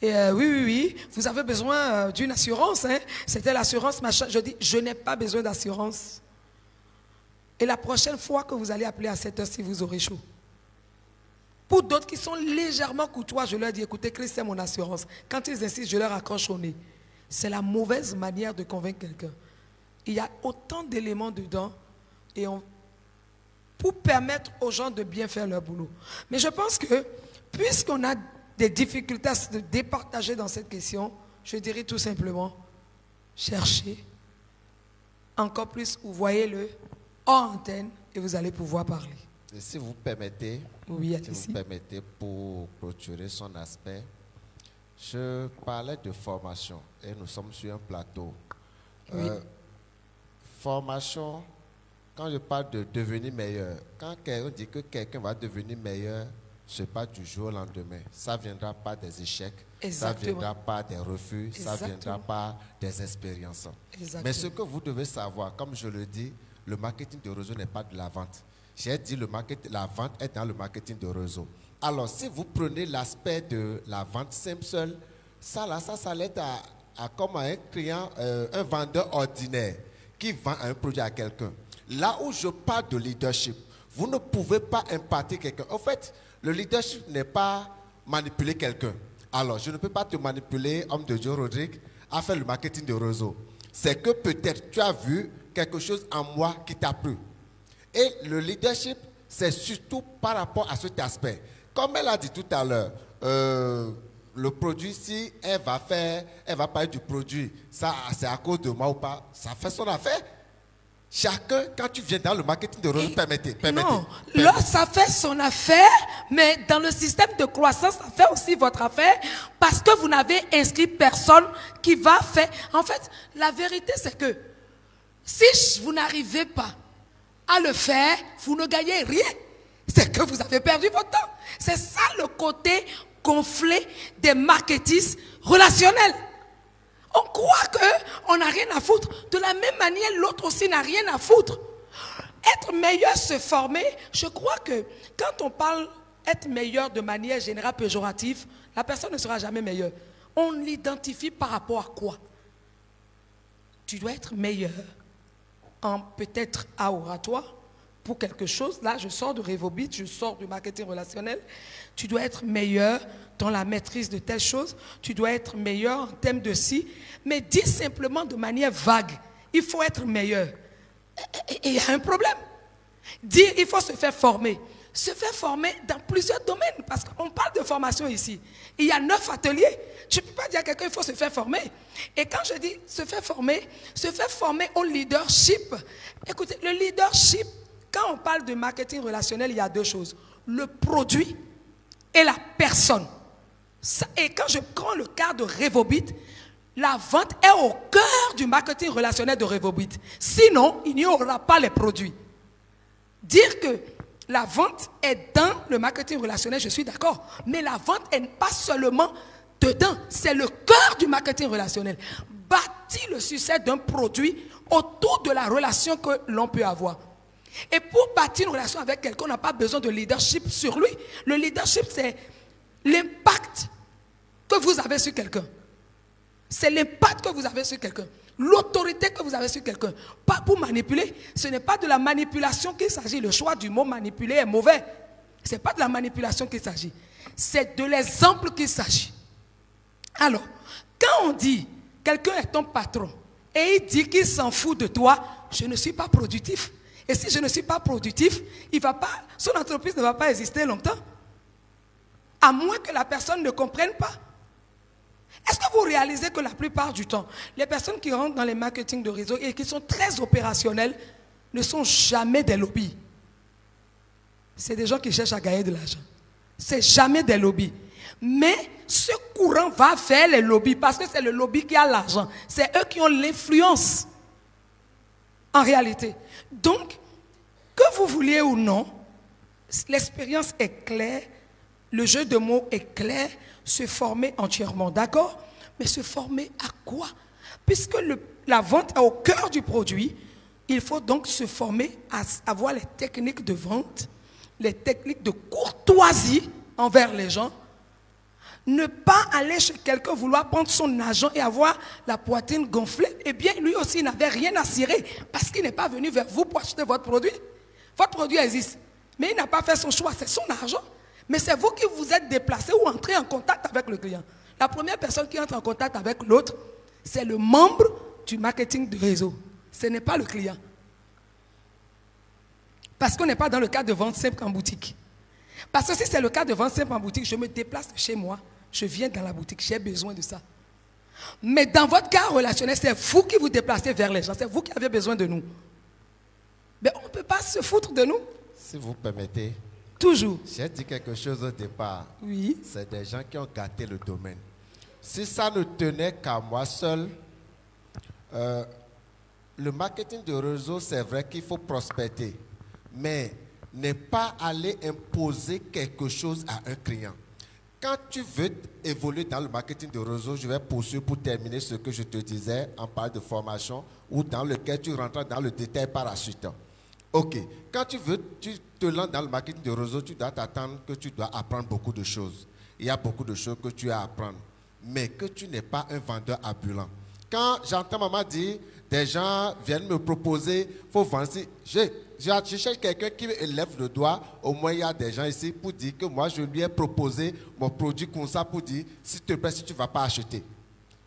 Et oui, vous avez besoin d'une assurance. Hein? C'était l'assurance, machin. Je dis, je n'ai pas besoin d'assurance. Et la prochaine fois que vous allez appeler à cette heure-ci, vous aurez chaud. Pour d'autres qui sont légèrement courtois, je leur dis, écoutez, Christ, c'est mon assurance. Quand ils insistent, je leur accroche au nez. C'est la mauvaise manière de convaincre quelqu'un. Il y a autant d'éléments dedans et pour permettre aux gens de bien faire leur boulot. Mais je pense que, puisqu'on a des difficultés à se départager dans cette question, je dirais tout simplement, cherchez encore plus, ou voyez-le hors antenne et vous allez pouvoir parler. Et si vous permettez, Oui, si vous permettez, pour clôturer son aspect, je parlais de formation et nous sommes sur un plateau. Oui. Formation, quand je parle de devenir meilleur, quand on dit que quelqu'un va devenir meilleur, ce n'est pas du jour au lendemain. Ça ne viendra pas des échecs, Exactement. ça ne viendra pas des refus, ça ne Exactement. viendra pas des expériences. Exactement. Mais ce que vous devez savoir, comme je le dis, le marketing de réseau n'est pas de la vente. J'ai dit la vente est dans le marketing de réseau. Alors, si vous prenez l'aspect de la vente simple seule, ça l'aide à comme un client, un vendeur ordinaire qui vend un produit à quelqu'un. Là où je parle de leadership, vous ne pouvez pas impacter quelqu'un. En fait, le leadership n'est pas manipuler quelqu'un. Alors, je ne peux pas te manipuler, homme de Dieu Rodrigue, à faire le marketing de réseau. C'est que peut-être tu as vu quelque chose en moi qui t'a plu. Et le leadership, c'est surtout par rapport à cet aspect. Comme elle a dit tout à l'heure, le produit, si elle va parler du produit, ça c'est à cause de moi ou pas, ça fait son affaire. Chacun, quand tu viens dans le marketing de réseau, permettez. Non, là, ça fait son affaire, mais dans le système de croissance, ça fait aussi votre affaire, parce que vous n'avez inscrit personne qui va faire. En fait, la vérité, c'est que si vous n'arrivez pas à le faire, vous ne gagnez rien. C'est que vous avez perdu votre temps. C'est ça le côté gonflé des marketistes relationnels. On croit qu'on n'a rien à foutre. De la même manière, l'autre aussi n'a rien à foutre. Être meilleur, se former, je crois que quand on parle être meilleur de manière générale péjorative, la personne ne sera jamais meilleure. On l'identifie par rapport à quoi? Tu dois être meilleur en peut-être à oratoire pour quelque chose. Là, je sors de Revobit, je sors du marketing relationnel. Tu dois être meilleur dans la maîtrise de telle chose. Tu dois être meilleur en termes de ci. Mais dis simplement de manière vague, il faut être meilleur. Et il y a un problème. Dire, il faut se faire former. Se faire former dans plusieurs domaines, parce qu'on parle de formation ici. Il y a 9 ateliers. Je ne peux pas dire à quelqu'un, il faut se faire former. Et quand je dis se faire former au leadership. Écoutez, le leadership, quand on parle de marketing relationnel, il y a 2 choses. Le produit et la personne. Et quand je prends le cas de Revobit, la vente est au cœur du marketing relationnel de Revobit. Sinon, il n'y aura pas les produits. Dire que la vente est dans le marketing relationnel, je suis d'accord. Mais la vente n'est pas seulement dedans, c'est le cœur du marketing relationnel. Bâtir le succès d'un produit autour de la relation que l'on peut avoir. Et pour bâtir une relation avec quelqu'un, on n'a pas besoin de leadership sur lui. Le leadership, c'est l'impact que vous avez sur quelqu'un. C'est l'impact que vous avez sur quelqu'un. L'autorité que vous avez sur quelqu'un. Pas pour manipuler. Ce n'est pas de la manipulation qu'il s'agit. Le choix du mot manipuler est mauvais. Ce n'est pas de la manipulation qu'il s'agit. C'est de l'exemple qu'il s'agit. Alors, quand on dit quelqu'un est ton patron et il dit qu'il s'en fout de toi, je ne suis pas productif. Et si je ne suis pas productif, son entreprise ne va pas exister longtemps. À moins que la personne ne comprenne pas. Est-ce que vous réalisez que la plupart du temps, les personnes qui rentrent dans les marketing de réseau et qui sont très opérationnelles ne sont jamais des lobbies? C'est des gens qui cherchent à gagner de l'argent. C'est jamais des lobbies. Mais ce courant va faire les lobbies parce que c'est le lobby qui a l'argent. C'est eux qui ont l'influence. En réalité. Donc, que vous vouliez ou non, l'expérience est claire, le jeu de mots est clair, se former entièrement, d'accord? Mais se former à quoi? Puisque la vente est au cœur du produit, il faut donc se former à avoir les techniques de vente, les techniques de courtoisie envers les gens, Ne pas aller chez quelqu'un, vouloir prendre son argent et avoir la poitrine gonflée. Eh bien, lui aussi n'avait rien à cirer parce qu'il n'est pas venu vers vous pour acheter votre produit. Votre produit existe, mais il n'a pas fait son choix, c'est son argent. Mais c'est vous qui vous êtes déplacé ou entré en contact avec le client. La première personne qui entre en contact avec l'autre, c'est le membre du marketing de réseau. Ce n'est pas le client. Parce qu'on n'est pas dans le cas de vente simple en boutique. Parce que si c'est le cas de vente simple en boutique, je me déplace de chez moi, je viens dans la boutique, j'ai besoin de ça. Mais dans votre cas relationnel, c'est vous qui vous déplacez vers les gens, c'est vous qui avez besoin de nous. Mais on ne peut pas se foutre de nous. Si vous permettez, toujours. J'ai dit quelque chose au départ. Oui. C'est des gens qui ont gâté le domaine. Si ça ne tenait qu'à moi seul, le marketing de réseau, c'est vrai qu'il faut prospecter. Mais ne pas aller imposer quelque chose à un client. Quand tu veux évoluer dans le marketing de réseau, je vais poursuivre pour terminer ce que je te disais en parlant de formation ou dans lequel tu rentres dans le détail par la suite. Ok, quand tu te lances dans le marketing de réseau, tu dois t'attendre que tu dois apprendre beaucoup de choses. Il y a beaucoup de choses que tu as à apprendre, mais que tu n'es pas un vendeur ambulant. Quand j'entends maman dire, des gens viennent me proposer, il faut vendre. Je cherche quelqu'un qui lève le doigt. Au moins, il y a des gens ici pour dire que moi, je lui ai proposé mon produit comme ça pour dire, s'il te plaît, si tu ne vas pas acheter,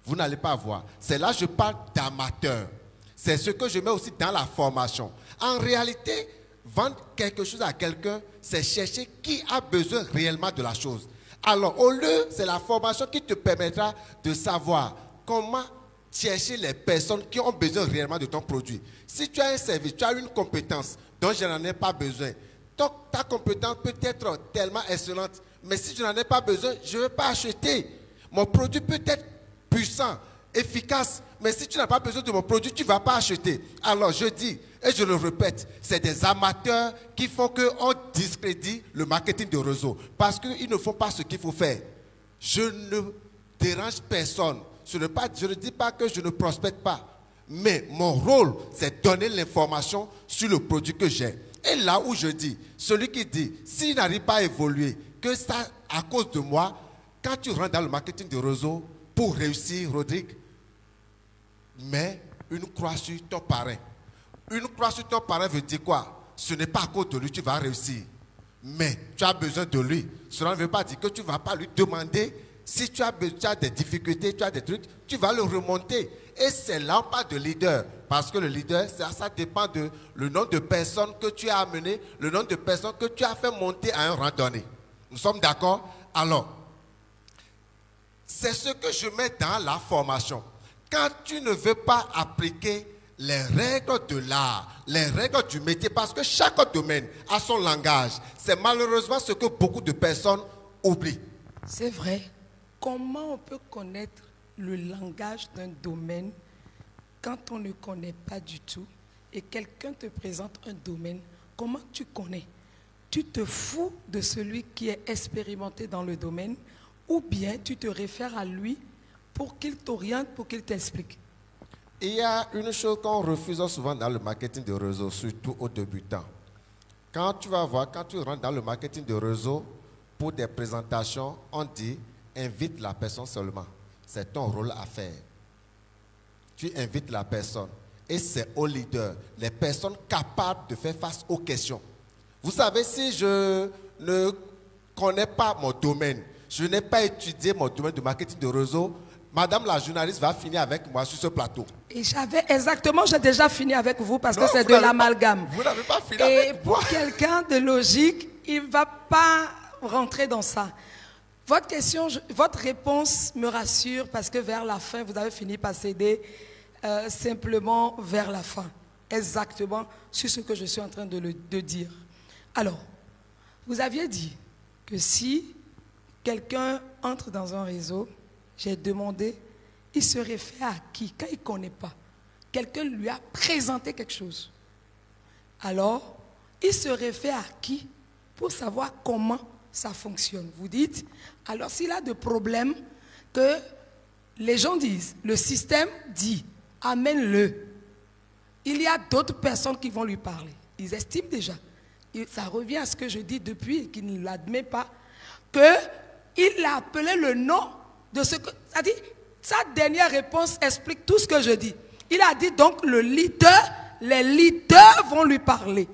vous n'allez pas voir. C'est là que je parle d'amateur. C'est ce que je mets aussi dans la formation. En réalité, vendre quelque chose à quelqu'un, c'est chercher qui a besoin réellement de la chose. Alors, au lieu, c'est la formation qui te permettra de savoir comment chercher les personnes qui ont besoin réellement de ton produit. Si tu as un service, tu as une compétence dont je n'en ai pas besoin, donc ta compétence peut être tellement excellente, mais si je n'en ai pas besoin, je ne vais pas acheter. Mon produit peut être puissant, efficace, mais si tu n'as pas besoin de mon produit, tu ne vas pas acheter. Alors je dis, et je le répète, c'est des amateurs qui font qu'on discrédite le marketing de réseau, parce qu'ils ne font pas ce qu'il faut faire. Je ne dérange personne. Je ne dis pas que je ne prospecte pas, mais mon rôle, c'est donner l'information sur le produit que j'ai. Et là où je dis, celui qui dit, s'il n'arrive pas à évoluer, que ça, à cause de moi, quand tu rentres dans le marketing de réseau, pour réussir, Rodrigue, mets une croix sur ton parrain. Une croix sur ton parrain veut dire quoi? Ce n'est pas à cause de lui que tu vas réussir, mais tu as besoin de lui. Cela ne veut pas dire que tu ne vas pas lui demander. Si tu as des difficultés, tu as des trucs, tu vas le remonter. Et c'est là on parle de leader. Parce que le leader, ça dépend de le nombre de personnes que tu as amené, le nombre de personnes que tu as fait monter à un rang donné. Nous sommes d'accord? Alors, c'est ce que je mets dans la formation. Quand tu ne veux pas appliquer les règles de l'art, les règles du métier, parce que chaque domaine a son langage, c'est malheureusement ce que beaucoup de personnes oublient. C'est vrai. Comment on peut connaître le langage d'un domaine quand on ne connaît pas du tout et quelqu'un te présente un domaine? Comment tu connais? Tu te fous de celui qui est expérimenté dans le domaine ou bien tu te réfères à lui pour qu'il t'oriente, pour qu'il t'explique? Il y a une chose qu'on refuse souvent dans le marketing de réseau, surtout aux débutants. Quand tu vas voir, quand tu rentres dans le marketing de réseau, pour des présentations, on dit invite la personne seulement. C'est ton rôle à faire. Tu invites la personne. Et c'est au leader, les personnes capables de faire face aux questions. Vous savez, si je ne connais pas mon domaine, je n'ai pas étudié mon domaine de marketing de réseau, madame la journaliste va finir avec moi sur ce plateau. Et j'ai déjà fini avec vous parce que c'est de l'amalgame. Vous n'avez pas fini avec moi. Et pour quelqu'un de logique, il ne va pas rentrer dans ça. Votre question, votre réponse me rassure parce que vers la fin, vous avez fini par céder simplement vers la fin. Exactement sur ce que je suis en train de dire. Alors, vous aviez dit que si quelqu'un entre dans un réseau, j'ai demandé, il se réfère à qui? Quand il ne connaît pas, quelqu'un lui a présenté quelque chose. Alors, il se réfère à qui pour savoir comment ça fonctionne? Vous dites, alors s'il a des problèmes que les gens disent, le système dit, amène-le. Il y a d'autres personnes qui vont lui parler. Ils estiment déjà. Et ça revient à ce que je dis depuis et qu'il ne l'admet pas, il a appelé le nom de ce que... C'est-à-dire, sa dernière réponse explique tout ce que je dis. Il a dit donc les leaders vont lui parler.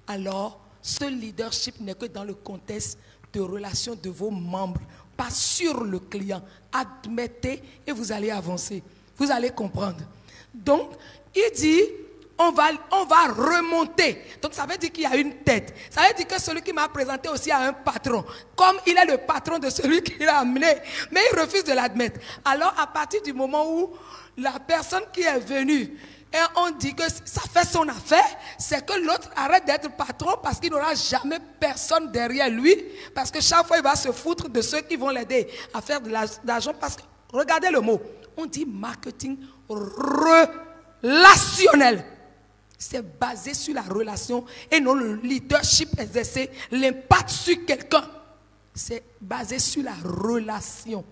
Alors, ce leadership n'est que dans le contexte de relation de vos membres, pas sur le client. Admettez et vous allez avancer. Vous allez comprendre. Donc, il dit, on va remonter. Donc, ça veut dire qu'il y a une tête. Ça veut dire que celui qui m'a présenté aussi a un patron. Comme il est le patron de celui qui l'a amené. Mais il refuse de l'admettre. Alors, à partir du moment où la personne qui est venue, et on dit que ça fait son affaire, c'est que l'autre arrête d'être patron parce qu'il n'aura jamais personne derrière lui. Parce que chaque fois, il va se foutre de ceux qui vont l'aider à faire de l'argent. Parce que, regardez le mot, on dit marketing relationnel. C'est basé sur la relation et non le leadership exercé, l'impact sur quelqu'un. C'est basé sur la relation.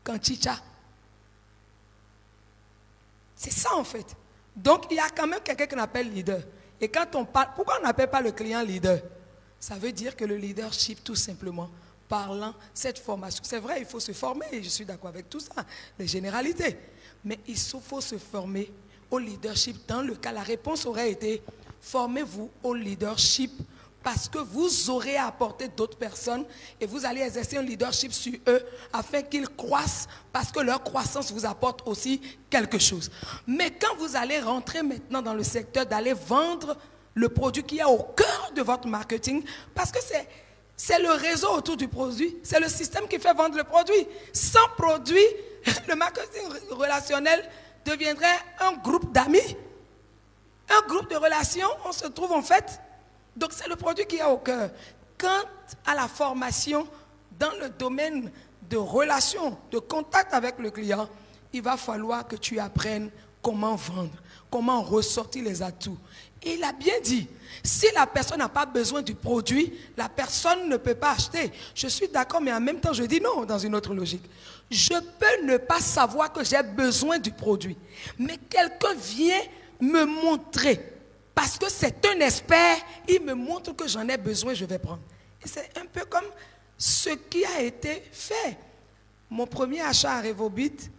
Quand chicha. C'est ça en fait. Donc, il y a quand même quelqu'un qu'on appelle leader. Et quand on parle, pourquoi on n'appelle pas le client leader? Ça veut dire que le leadership, tout simplement, parlant cette formation. C'est vrai, il faut se former, et je suis d'accord avec tout ça, les généralités. Mais il faut se former au leadership. Dans le cas, la réponse aurait été, formez-vous au leadership parce que vous aurez à apporter d'autres personnes et vous allez exercer un leadership sur eux afin qu'ils croissent parce que leur croissance vous apporte aussi quelque chose. Mais quand vous allez rentrer maintenant dans le secteur d'aller vendre le produit qui est au cœur de votre marketing, parce que c'est le réseau autour du produit, c'est le système qui fait vendre le produit. Sans produit, le marketing relationnel deviendrait un groupe d'amis, un groupe de relations, on se trouve en fait. Donc c'est le produit qui est au cœur. Quant à la formation dans le domaine de relation, de contact avec le client, il va falloir que tu apprennes comment vendre, comment ressortir les atouts. Et il a bien dit, si la personne n'a pas besoin du produit, la personne ne peut pas acheter. Je suis d'accord, mais en même temps, je dis non dans une autre logique. Je peux ne pas savoir que j'ai besoin du produit, mais quelqu'un vient me montrer. Parce que c'est un expert, il me montre que j'en ai besoin, je vais prendre. Et c'est un peu comme ce qui a été fait. Mon premier achat à Revobit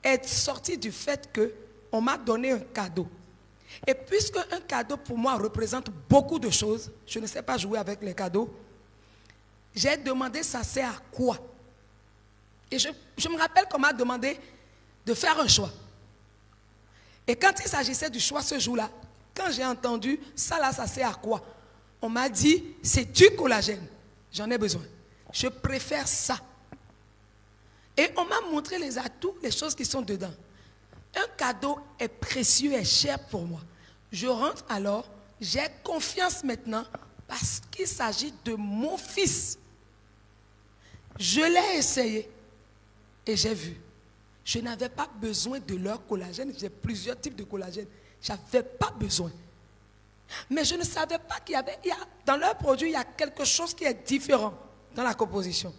est sorti du fait qu'on m'a donné un cadeau. Et puisque un cadeau pour moi représente beaucoup de choses, je ne sais pas jouer avec les cadeaux, j'ai demandé ça sert à quoi. Et je me rappelle qu'on m'a demandé de faire un choix. Et quand il s'agissait du choix ce jour-là, quand j'ai entendu ça là, ça sert à quoi? On m'a dit, c'est du collagène. J'en ai besoin. Je préfère ça. Et on m'a montré les atouts, les choses qui sont dedans. Un cadeau est précieux et cher pour moi. Je rentre alors, j'ai confiance maintenant parce qu'il s'agit de mon fils. Je l'ai essayé et j'ai vu. Je n'avais pas besoin de leur collagène. J'ai plusieurs types de collagène. Je n'avais pas besoin. Mais je ne savais pas qu'il y avait... dans leur produit, il y a quelque chose qui est différent dans la composition.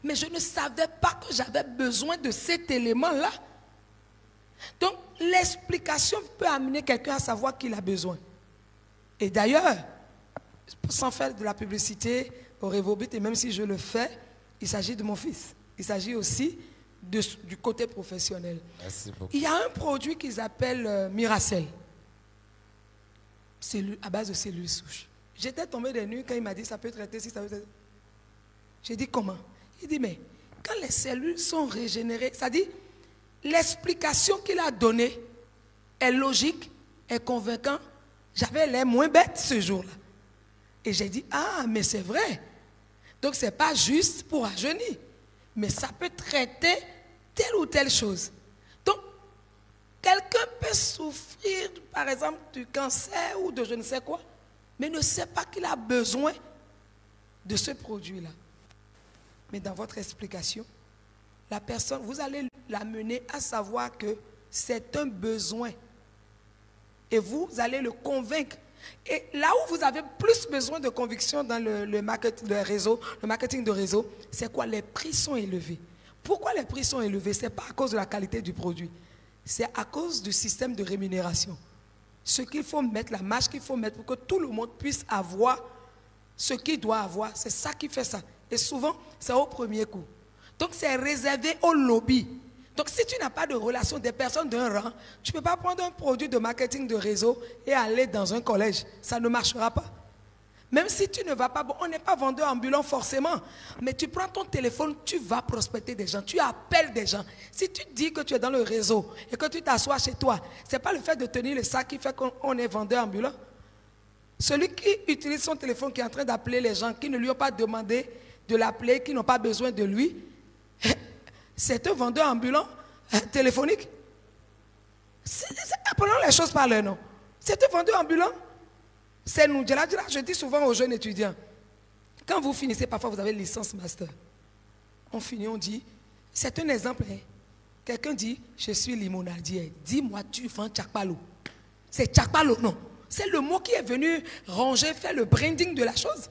Mais je ne savais pas que j'avais besoin de cet élément-là. Donc, l'explication peut amener quelqu'un à savoir qu'il a besoin. Et d'ailleurs, sans faire de la publicité au Revobit, et même si je le fais, il s'agit de mon fils. Il s'agit aussi du côté professionnel. Merci beaucoup. Il y a un produit qu'ils appellent Miracel. À base de cellules souches. J'étais tombé des nuits quand il m'a dit ça peut traiter si ça peut traiter. J'ai dit comment? Il dit mais quand les cellules sont régénérées, ça dit l'explication qu'il a donnée est logique, est convaincante. J'avais l'air moins bête ce jour-là. Et j'ai dit ah mais c'est vrai. Donc c'est pas juste pour rajeunir, mais ça peut traiter telle ou telle chose. Donc, quelqu'un peut souffrir, par exemple, du cancer ou de je ne sais quoi, mais ne sait pas qu'il a besoin de ce produit-là. Mais dans votre explication, la personne, vous allez l'amener à savoir que c'est un besoin. Et vous allez le convaincre. Et là où vous avez plus besoin de conviction dans le marketing de réseau, c'est quoi? Les prix sont élevés. Pourquoi les prix sont élevés? Ce n'est pas à cause de la qualité du produit. C'est à cause du système de rémunération. Ce qu'il faut mettre, la marge qu'il faut mettre pour que tout le monde puisse avoir ce qu'il doit avoir. C'est ça qui fait ça. Et souvent, c'est au premier coup. Donc c'est réservé au lobby. Donc si tu n'as pas de relation des personnes d'un rang, tu ne peux pas prendre un produit de marketing de réseau et aller dans un collège. Ça ne marchera pas. Même si tu ne vas pas, bon, on n'est pas vendeur ambulant forcément, mais tu prends ton téléphone, tu vas prospecter des gens, tu appelles des gens. Si tu dis que tu es dans le réseau et que tu t'assois chez toi, ce n'est pas le fait de tenir le sac qui fait qu'on est vendeur ambulant. Celui qui utilise son téléphone, qui est en train d'appeler les gens, qui ne lui ont pas demandé de l'appeler, qui n'ont pas besoin de lui, c'est un vendeur ambulant téléphonique. Appelons les choses par leur nom. C'est un vendeur ambulant. C'est nous. Je dis souvent aux jeunes étudiants, quand vous finissez, parfois vous avez licence master. On finit, on dit, c'est un exemple. Hein. Quelqu'un dit, je suis limonadier. Dis-moi, tu vends Tchakpalo. C'est Tchakpalo, non. C'est le mot qui est venu ranger, faire le branding de la chose.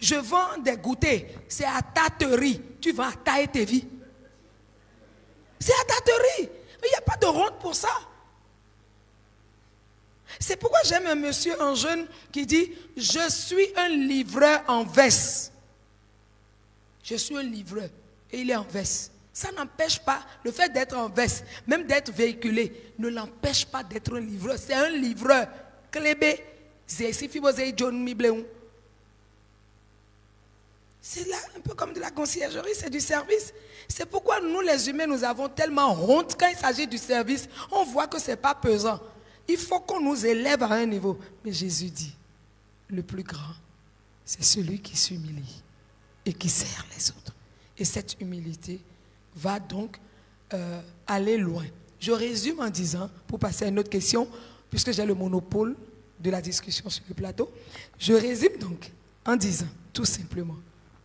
Je vends des goûters. C'est à Taterie. Tu vends à Taetevi. C'est à Taterie. Il n'y a pas de honte pour ça. C'est pourquoi j'aime un monsieur, un jeune, qui dit, je suis un livreur en veste. Je suis un livreur et il est en veste. Ça n'empêche pas, le fait d'être en veste, même d'être véhiculé, ne l'empêche pas d'être un livreur. C'est un livreur. C'est là un peu comme de la conciergerie, c'est du service. C'est pourquoi nous les humains, nous avons tellement honte quand il s'agit du service. On voit que ce n'est pas pesant. Il faut qu'on nous élève à un niveau. Mais Jésus dit, le plus grand, c'est celui qui s'humilie et qui sert les autres. Et cette humilité va donc aller loin. Je résume en disant, pour passer à une autre question, puisque j'ai le monopole de la discussion sur le plateau, je résume donc en disant, tout simplement,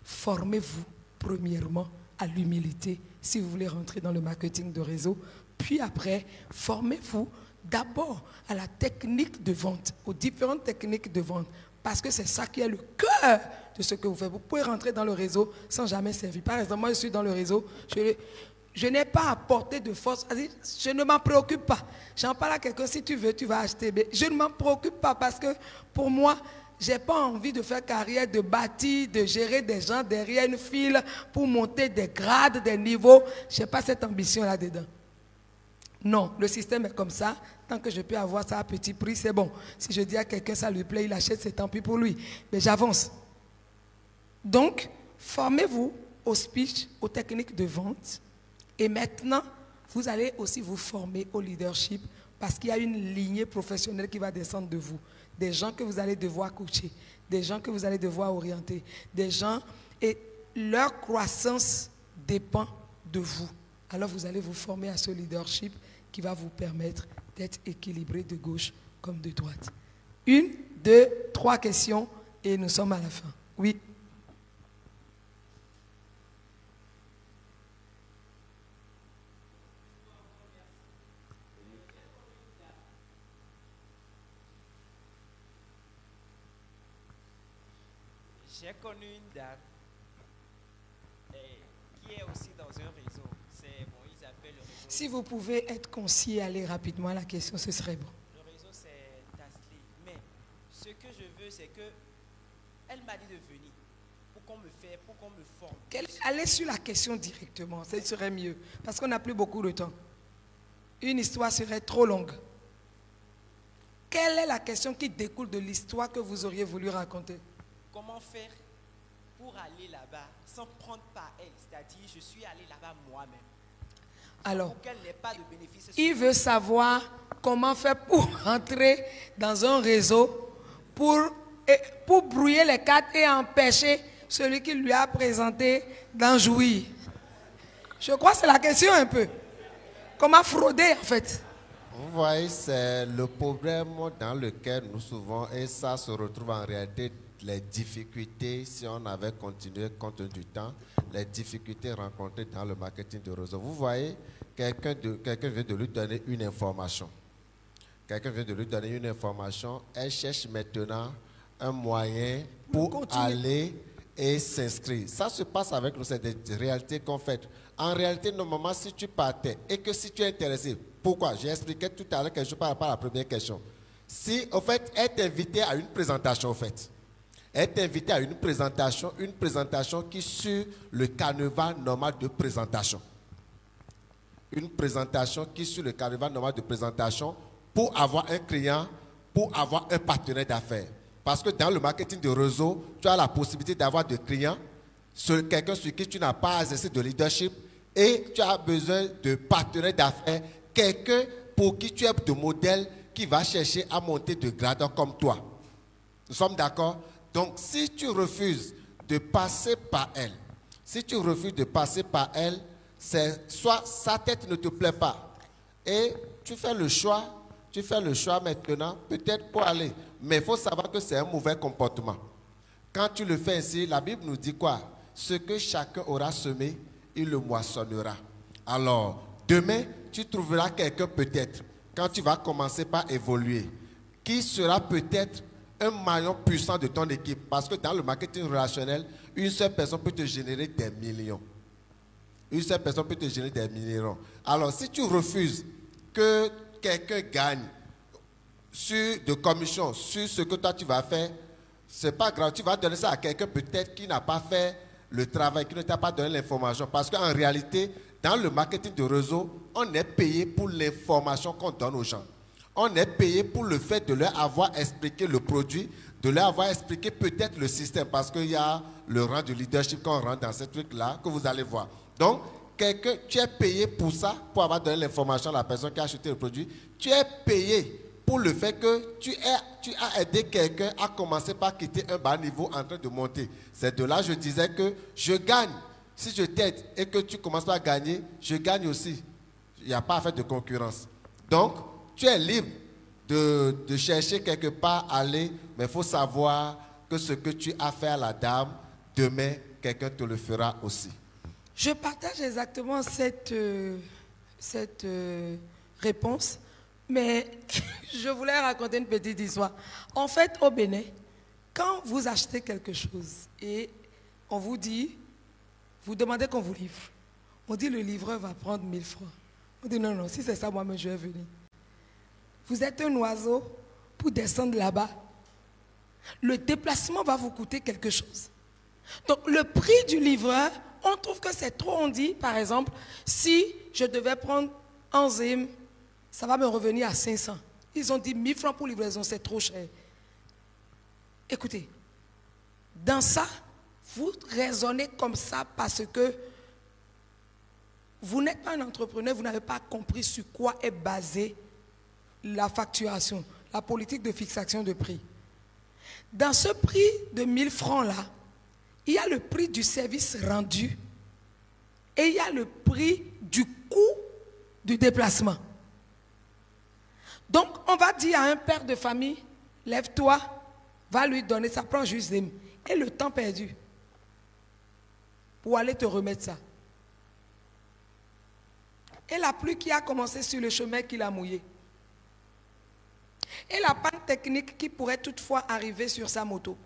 formez-vous premièrement à l'humilité si vous voulez rentrer dans le marketing de réseau, puis après, formez-vous d'abord à la technique de vente, aux différentes techniques de vente, parce que c'est ça qui est le cœur de ce que vous faites. Vous pouvez rentrer dans le réseau sans jamais servir. Par exemple, moi je suis dans le réseau, je n'ai pas apporté de force, je ne m'en préoccupe pas. J'en parle à quelqu'un, si tu veux, tu vas acheter. Mais je ne m'en préoccupe pas parce que pour moi, je n'ai pas envie de faire carrière, de bâtir, de gérer des gens derrière une file pour monter des grades, des niveaux. Je n'ai pas cette ambition là-dedans. Non, le système est comme ça. Tant que je peux avoir ça à petit prix, c'est bon. Si je dis à quelqu'un ça lui plaît, il achète, c'est tant pis pour lui. Mais j'avance. Donc, formez-vous au speech, aux techniques de vente. Et maintenant, vous allez aussi vous former au leadership parce qu'il y a une lignée professionnelle qui va descendre de vous. Des gens que vous allez devoir coacher, des gens que vous allez devoir orienter, des gens, et leur croissance dépend de vous. Alors vous allez vous former à ce leadership qui va vous permettre d'être équilibré de gauche comme de droite. 1, 2, 3 questions et nous sommes à la fin. Oui. J'ai connu une dame qui est aussi dans un réseau. Ils appellent le réseau. Si vous pouvez être concis et aller rapidement à la question, ce serait bon. Le réseau, c'est Tasly. Mais ce que je veux, c'est que elle m'a dit de venir pour qu'on me forme. Allez sur la question directement, ce serait mieux. Parce qu'on n'a plus beaucoup de temps. Une histoire serait trop longue. Quelle est la question qui découle de l'histoire que vous auriez voulu raconter? Comment faire pour aller là-bas sans prendre par elle? C'est-à-dire, je suis allé là-bas moi-même. Alors, pour qu'elle n'ait pas de bénéfice. Il veut savoir comment faire pour rentrer dans un réseau, pour brouiller les cartes et empêcher celui qui lui a présenté d'en jouir. Je crois que c'est la question un peu. Comment frauder en fait? Vous voyez, c'est le problème dans lequel nous souvent, et ça se retrouve en réalité, les difficultés, si on avait continué compte tenu du temps, les difficultés rencontrées dans le marketing de réseau. Vous voyez, quelqu'un vient de lui donner une information. Quelqu'un vient de lui donner une information. Elle cherche maintenant un moyen pour aller et s'inscrire. Ça se passe avec nous, c'est des réalités qu'on fait. En réalité, normalement, si tu partais et que si tu es intéressé, pourquoi? J'ai expliqué tout à l'heure quelque chose par rapport à la première question. Si, au fait, elle t'invitait à une présentation, au fait. est invité à une présentation qui suit le canevas normal de présentation. Une présentation qui suit le canevas normal de présentation pour avoir un client, pour avoir un partenaire d'affaires. Parce que dans le marketing de réseau, tu as la possibilité d'avoir des clients, quelqu'un sur qui tu n'as pas exercé de leadership, et tu as besoin de partenaires d'affaires, quelqu'un pour qui tu es de modèle qui va chercher à monter de grade comme toi. Nous sommes d'accord? Donc, si tu refuses de passer par elle, c'est soit sa tête ne te plaît pas et tu fais le choix maintenant, peut-être pour aller. Mais il faut savoir que c'est un mauvais comportement. Quand tu le fais ainsi, la Bible nous dit quoi? Ce que chacun aura semé, il le moissonnera. Alors, demain, tu trouveras quelqu'un peut-être, quand tu vas commencer par évoluer, qui sera peut-être un maillon puissant de ton équipe. Parce que dans le marketing relationnel, une seule personne peut te générer des millions. Une seule personne peut te générer des millions. Alors, si tu refuses que quelqu'un gagne sur de commissions, sur ce que toi tu vas faire, c'est pas grave. Tu vas donner ça à quelqu'un peut-être qui n'a pas fait le travail, qui ne t'a pas donné l'information. Parce qu'en réalité, dans le marketing de réseau, on est payé pour l'information qu'on donne aux gens. On est payé pour le fait de leur avoir expliqué le produit, de leur avoir expliqué peut-être le système, parce qu'il y a le rang de leadership qu'on rentre dans ce truc-là, que vous allez voir. Donc, quelqu'un, tu es payé pour ça, pour avoir donné l'information à la personne qui a acheté le produit. Tu es payé pour le fait que tu as aidé quelqu'un à commencer par quitter un bas niveau en train de monter. C'est de là que je disais que je gagne. Si je t'aide et que tu commences par gagner, je gagne aussi. Il n'y a pas à faire de concurrence. Donc, tu es libre de chercher quelque part à aller, mais il faut savoir que ce que tu as fait à la dame, demain, quelqu'un te le fera aussi. Je partage exactement cette réponse, mais je voulais raconter une petite histoire. En fait, au Bénin, quand vous achetez quelque chose et on vous dit, vous demandez qu'on vous livre, on dit le livreur va prendre 1000 francs. On dit non, si c'est ça, moi-même je vais venir. Vous êtes un oiseau pour descendre là-bas. Le déplacement va vous coûter quelque chose. Donc le prix du livreur, on trouve que c'est trop. On dit, par exemple, si je devais prendre un zim, ça va me revenir à 500. Ils ont dit 1000 francs pour livraison, c'est trop cher. Écoutez, dans ça, vous raisonnez comme ça parce que vous n'êtes pas un entrepreneur, vous n'avez pas compris sur quoi est basée la facturation, la politique de fixation de prix. Dans ce prix de 1000 francs-là, il y a le prix du service rendu et il y a le prix du coût du déplacement. Donc, on va dire à un père de famille, lève-toi, va lui donner, ça prend juste des... Et le temps perdu pour aller te remettre ça. Et la pluie qui a commencé sur le chemin qu'il a mouillé. Et la panne technique qui pourrait toutefois arriver sur sa moto.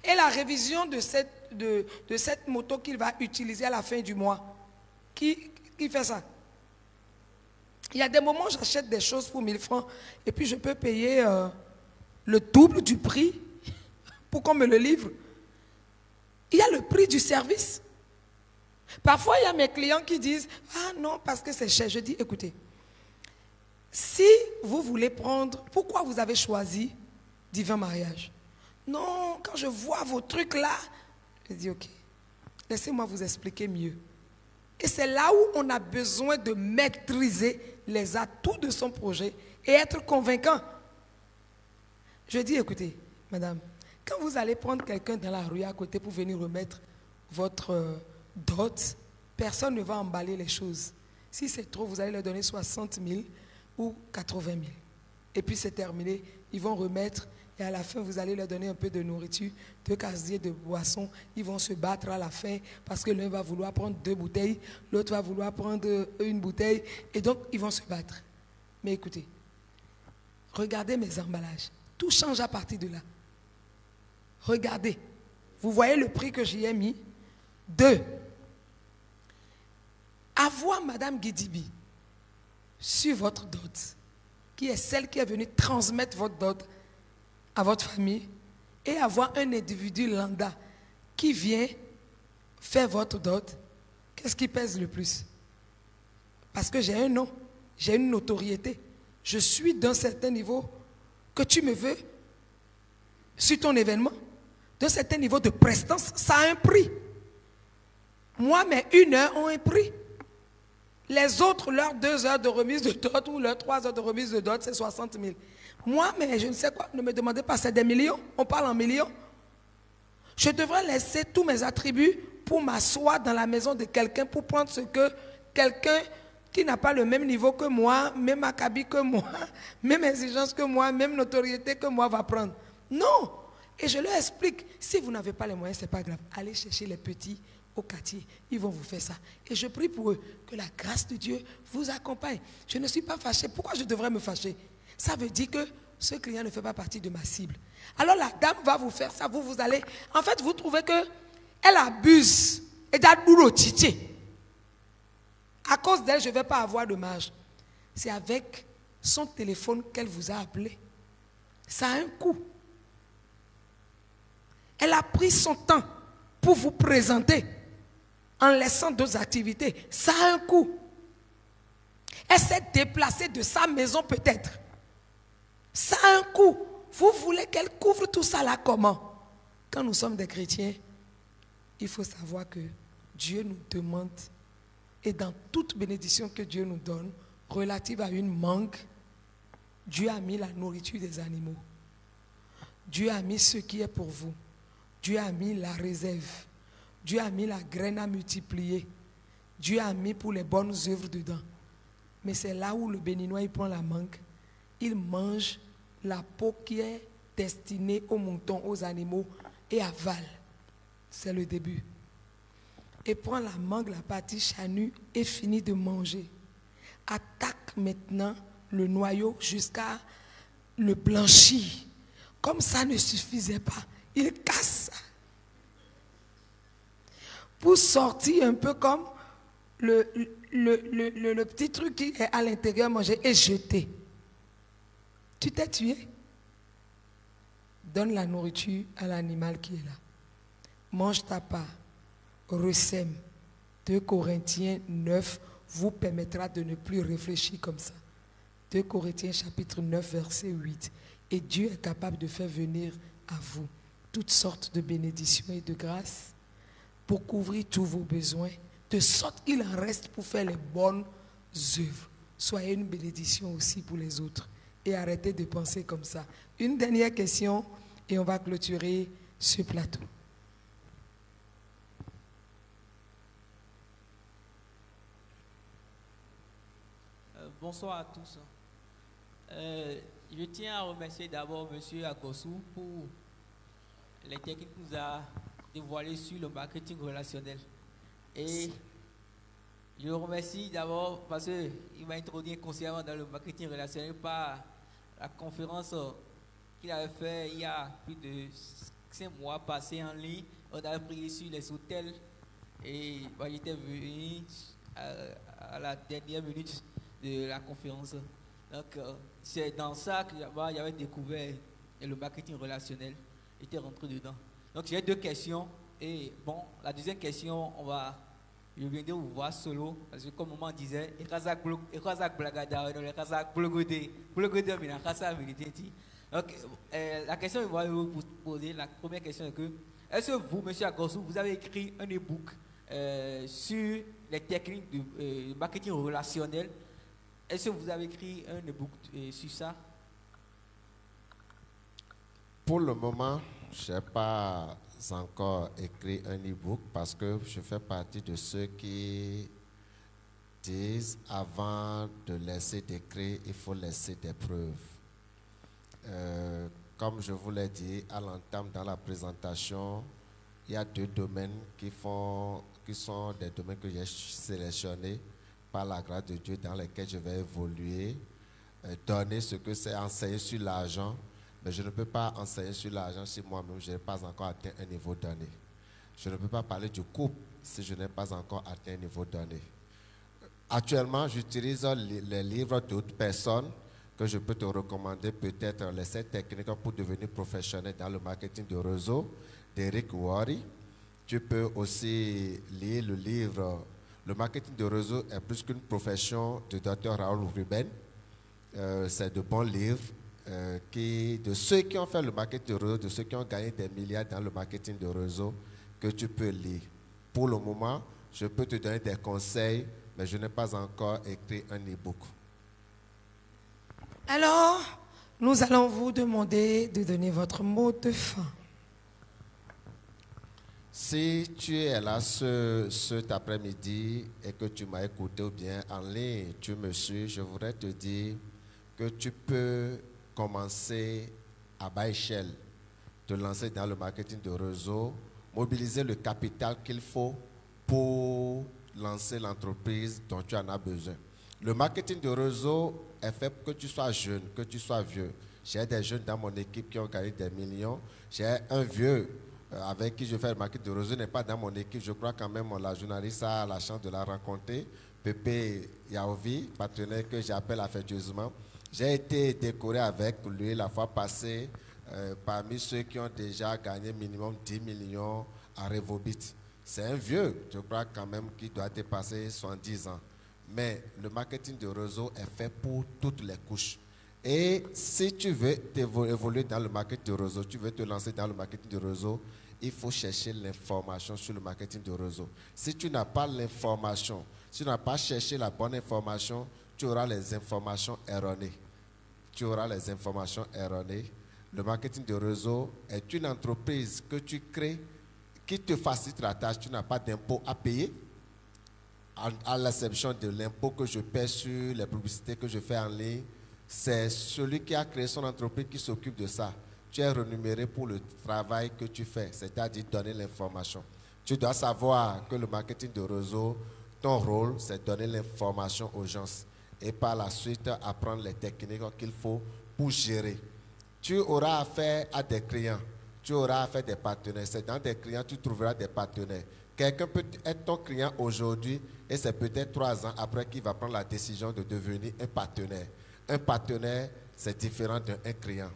Et la révision de cette moto qu'il va utiliser à la fin du mois. Qui fait ça? Il y a des moments où j'achète des choses pour 1000 francs et puis je peux payer le double du prix pour qu'on me le livre. Il y a le prix du service. Parfois, il y a mes clients qui disent « Ah non, parce que c'est cher. » Je dis « Écoutez, si vous voulez prendre, pourquoi vous avez choisi Divin Mariage? Non, quand je vois vos trucs là, je dis ok, laissez-moi vous expliquer mieux. Et c'est là où on a besoin de maîtriser les atouts de son projet et être convaincant. Je dis écoutez, madame, quand vous allez prendre quelqu'un dans la rue à côté pour venir remettre votre dot, personne ne va emballer les choses. Si c'est trop, vous allez leur donner 60 000 ou 80 000. Et puis c'est terminé, ils vont remettre et à la fin vous allez leur donner un peu de nourriture, 2 casiers de boissons, ils vont se battre à la fin parce que l'un va vouloir prendre 2 bouteilles, l'autre va vouloir prendre 1 bouteille et donc ils vont se battre. Mais écoutez, regardez mes emballages, tout change à partir de là. Regardez, vous voyez le prix que j'y ai mis? 2. Avoir Madame Guidibi sur votre dot, qui est celle qui est venue transmettre votre dot à votre famille, et avoir un individu lambda qui vient faire votre dot, qu'est-ce qui pèse le plus? Parce que j'ai un nom, j'ai une notoriété. Je suis d'un certain niveau que tu me veux sur ton événement, d'un certain niveau de prestance, ça a un prix. Moi, mes 1 heure ont un prix. Les autres, leurs 2 heures de remise de dot ou leurs 3 heures de remise de dot, c'est 60 000. Moi, mais je ne sais quoi, ne me demandez pas, c'est des millions, on parle en millions. Je devrais laisser tous mes attributs pour m'asseoir dans la maison de quelqu'un, pour prendre ce que quelqu'un qui n'a pas le même niveau que moi, même acabit que moi, même exigence que moi, même notoriété que moi va prendre. Non. Et je leur explique, si vous n'avez pas les moyens, ce n'est pas grave. Allez chercher les petits au quartier, ils vont vous faire ça. Et je prie pour eux, que la grâce de Dieu vous accompagne. Je ne suis pas fâché. Pourquoi je devrais me fâcher? Ça veut dire que ce client ne fait pas partie de ma cible. Alors la dame va vous faire ça, vous allez... En fait, vous trouvez qu'elle abuse. Et d'adoulo tché. À cause d'elle, je ne vais pas avoir de marge. C'est avec son téléphone qu'elle vous a appelé. Ça a un coût. Elle a pris son temps pour vous présenter en laissant d'autres activités. Ça a un coût. Elle s'est déplacée de sa maison peut-être. Ça a un coût. Vous voulez qu'elle couvre tout ça là comment? Quand nous sommes des chrétiens, il faut savoir que Dieu nous demande, et dans toute bénédiction que Dieu nous donne, relative à une mangue, Dieu a mis la nourriture des animaux. Dieu a mis ce qui est pour vous. Dieu a mis la réserve. Dieu a mis la graine à multiplier. Dieu a mis pour les bonnes œuvres dedans. Mais c'est là où le béninois il prend la mangue. Il mange la peau qui est destinée aux moutons, aux animaux et avale. C'est le début. Et prend la mangue, la partie chanue et finit de manger. Attaque maintenant le noyau jusqu'à le blanchir. Comme ça ne suffisait pas, il casse ça. Pour sortir un peu comme le petit truc qui est à l'intérieur mangé et jeté. Tu t'es tué. Donne la nourriture à l'animal qui est là. Mange ta part. Ressème. 2 Corinthiens 9 vous permettra de ne plus réfléchir comme ça. 2 Corinthiens chapitre 9 verset 8. Et Dieu est capable de faire venir à vous toutes sortes de bénédictions et de grâces pour couvrir tous vos besoins, de sorte qu'il en reste pour faire les bonnes œuvres. Soyez une bénédiction aussi pour les autres. Et arrêtez de penser comme ça. Une dernière question et on va clôturer ce plateau. Bonsoir à tous. Je tiens à remercier d'abord M. Agossou pour les techniques qu'il nous a dévoilées sur le marketing relationnel. Et je le remercie d'abord parce qu'il m'a introduit consciemment dans le marketing relationnel par la conférence qu'il avait fait il y a plus de 5 mois passés en ligne. On a prié sur les hôtels et j'étais venu à la dernière minute de la conférence. Donc, c'est dans ça que j'avais découvert le marketing relationnel. J'étais rentré dedans. Donc, j'ai 2 questions. Et bon, la deuxième question, je viendrai vous voir solo. Parce que comme maman disait, donc, la question que je vais vous poser, la première question est que, est-ce que vous, M. Agossou, vous avez écrit un e-book sur les techniques de marketing relationnel? Est-ce que vous avez écrit un e-book sur ça? Pour le moment, je n'ai pas encore écrit un e-book parce que je fais partie de ceux qui disent avant de laisser d'écrire, il faut laisser des preuves. Comme je vous l'ai dit à l'entame dans la présentation, il y a 2 domaines qui sont des domaines que j'ai sélectionnés par la grâce de Dieu dans lesquels je vais évoluer, donner ce que c'est enseigner sur l'argent, mais je ne peux pas enseigner sur l'argent si moi-même je n'ai pas encore atteint un niveau donné. Je ne peux pas parler du couple si je n'ai pas encore atteint un niveau donné. Actuellement, j'utilise les livres d'autres personnes que je peux te recommander peut-être les 7 techniques pour devenir professionnel dans le marketing de réseau d'Eric Worre. Tu peux aussi lire le livre Le marketing de réseau est plus qu'une profession de Dr. Raoul Ruben. C'est de bons livres de ceux qui ont fait le marketing de réseau, de ceux qui ont gagné des milliards dans le marketing de réseau que tu peux lire. Pour le moment, je peux te donner des conseils, mais je n'ai pas encore écrit un e-book. Alors, nous allons vous demander de donner votre mot de fin. Si tu es là cet après-midi et que tu m'as écouté ou bien en ligne, tu me suis, je voudrais te dire que tu peux commencer à bas échelle, te lancer dans le marketing de réseau, mobiliser le capital qu'il faut pour lancer l'entreprise dont tu en as besoin. Le marketing de réseau est fait pour que tu sois jeune, que tu sois vieux. J'ai des jeunes dans mon équipe qui ont gagné des millions. J'ai un vieux avec qui je fais le marketing de réseau, n'est pas dans mon équipe. Je crois quand même la journaliste a la chance de la rencontrer. Pépé Yaovi, partenaire que j'appelle affectueusement. J'ai été décoré avec lui la fois passée parmi ceux qui ont déjà gagné minimum 10 millions à Revobit. C'est un vieux, je crois quand même, qui doit dépasser 70 ans. Mais le marketing de réseau est fait pour toutes les couches. Et si tu veux évoluer dans le marketing de réseau, tu veux te lancer dans le marketing de réseau, il faut chercher l'information sur le marketing de réseau. Si tu n'as pas l'information, si tu n'as pas cherché la bonne information, tu auras les informations erronées. Tu auras les informations erronées. Le marketing de réseau est une entreprise que tu crées qui te facilite la tâche. Tu n'as pas d'impôt à payer, à l'exception de l'impôt que je paie sur les publicités que je fais en ligne. C'est celui qui a créé son entreprise qui s'occupe de ça. Tu es rémunéré pour le travail que tu fais, c'est-à-dire donner l'information. Tu dois savoir que le marketing de réseau, ton rôle, c'est donner l'information aux gens et par la suite apprendre les techniques qu'il faut pour gérer. Tu auras affaire à des clients, tu auras affaire à des partenaires. C'est dans des clients que tu trouveras des partenaires. Quelqu'un peut être ton client aujourd'hui et c'est peut-être 3 ans après qu'il va prendre la décision de devenir un partenaire. Un partenaire, c'est différent d'un client.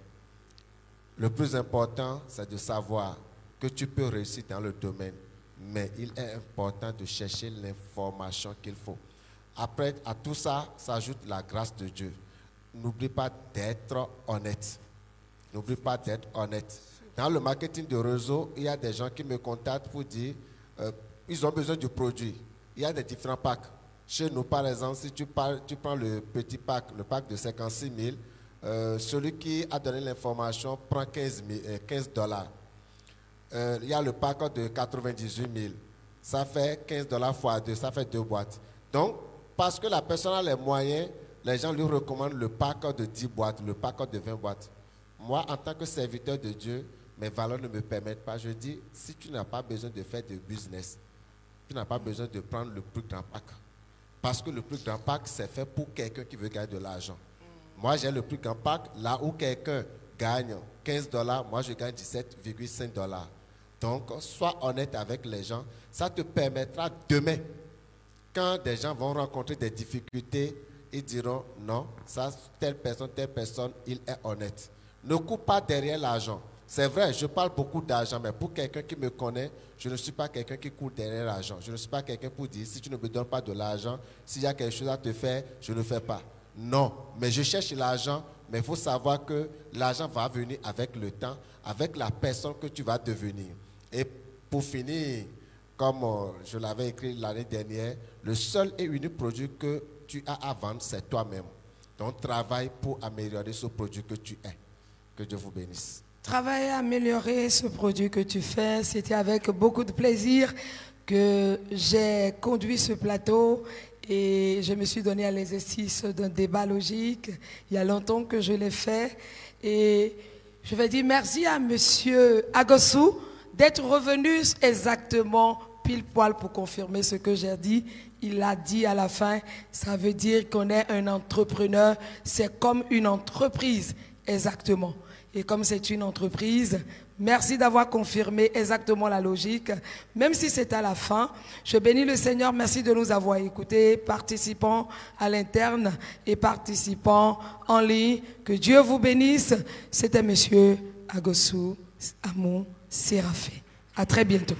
Le plus important, c'est de savoir que tu peux réussir dans le domaine, mais il est important de chercher l'information qu'il faut. Après, à tout ça, s'ajoute la grâce de Dieu. N'oublie pas d'être honnête. N'oublie pas d'être honnête. Dans le marketing de réseau, il y a des gens qui me contactent pour dire ils ont besoin du produit. Il y a des différents packs. Chez nous, par exemple, si tu prends le petit pack, le pack de 56 000, celui qui a donné l'information prend $15. Il y a le pack de 98 000. Ça fait $15 fois 2, ça fait 2 boîtes. Donc, parce que la personne a les moyens, les gens lui recommandent le pack de 10 boîtes, le pack de 20 boîtes. Moi, en tant que serviteur de Dieu, mes valeurs ne me permettent pas. Je dis, si tu n'as pas besoin de faire de business, tu n'as pas besoin de prendre le plus grand pack. Parce que le plus grand pack, c'est fait pour quelqu'un qui veut gagner de l'argent. Moi, j'ai le plus grand pack, là où quelqu'un gagne $15, moi, je gagne $17,5. Donc, sois honnête avec les gens. Ça te permettra demain, quand des gens vont rencontrer des difficultés, ils diront, non, ça, telle personne, il est honnête. Ne coupe pas derrière l'argent. C'est vrai, je parle beaucoup d'argent, mais pour quelqu'un qui me connaît, je ne suis pas quelqu'un qui court derrière l'argent. Je ne suis pas quelqu'un pour dire, si tu ne me donnes pas de l'argent, s'il y a quelque chose à te faire, je ne fais pas. Non, mais je cherche l'argent, mais il faut savoir que l'argent va venir avec le temps, avec la personne que tu vas devenir. Et pour finir, comme je l'avais écrit l'année dernière, le seul et unique produit que tu as à vendre, c'est toi-même. Donc, travaille pour améliorer ce produit que tu es. Que Dieu vous bénisse. Travailler à améliorer ce produit que tu fais, c'était avec beaucoup de plaisir que j'ai conduit ce plateau et je me suis donné à l'exercice d'un débat logique. Il y a longtemps que je l'ai fait et je vais dire merci à Monsieur Agossou d'être revenu exactement pile poil pour confirmer ce que j'ai dit. Il l'a dit à la fin, ça veut dire qu'on est un entrepreneur, c'est comme une entreprise, exactement. Et comme c'est une entreprise, Merci d'avoir confirmé exactement la logique, même si c'est à la fin. Je bénis le Seigneur, merci de nous avoir écoutés, participants à l'interne et participants en ligne. Que Dieu vous bénisse. C'était Monsieur Agosou Amon Séraphin. À très bientôt.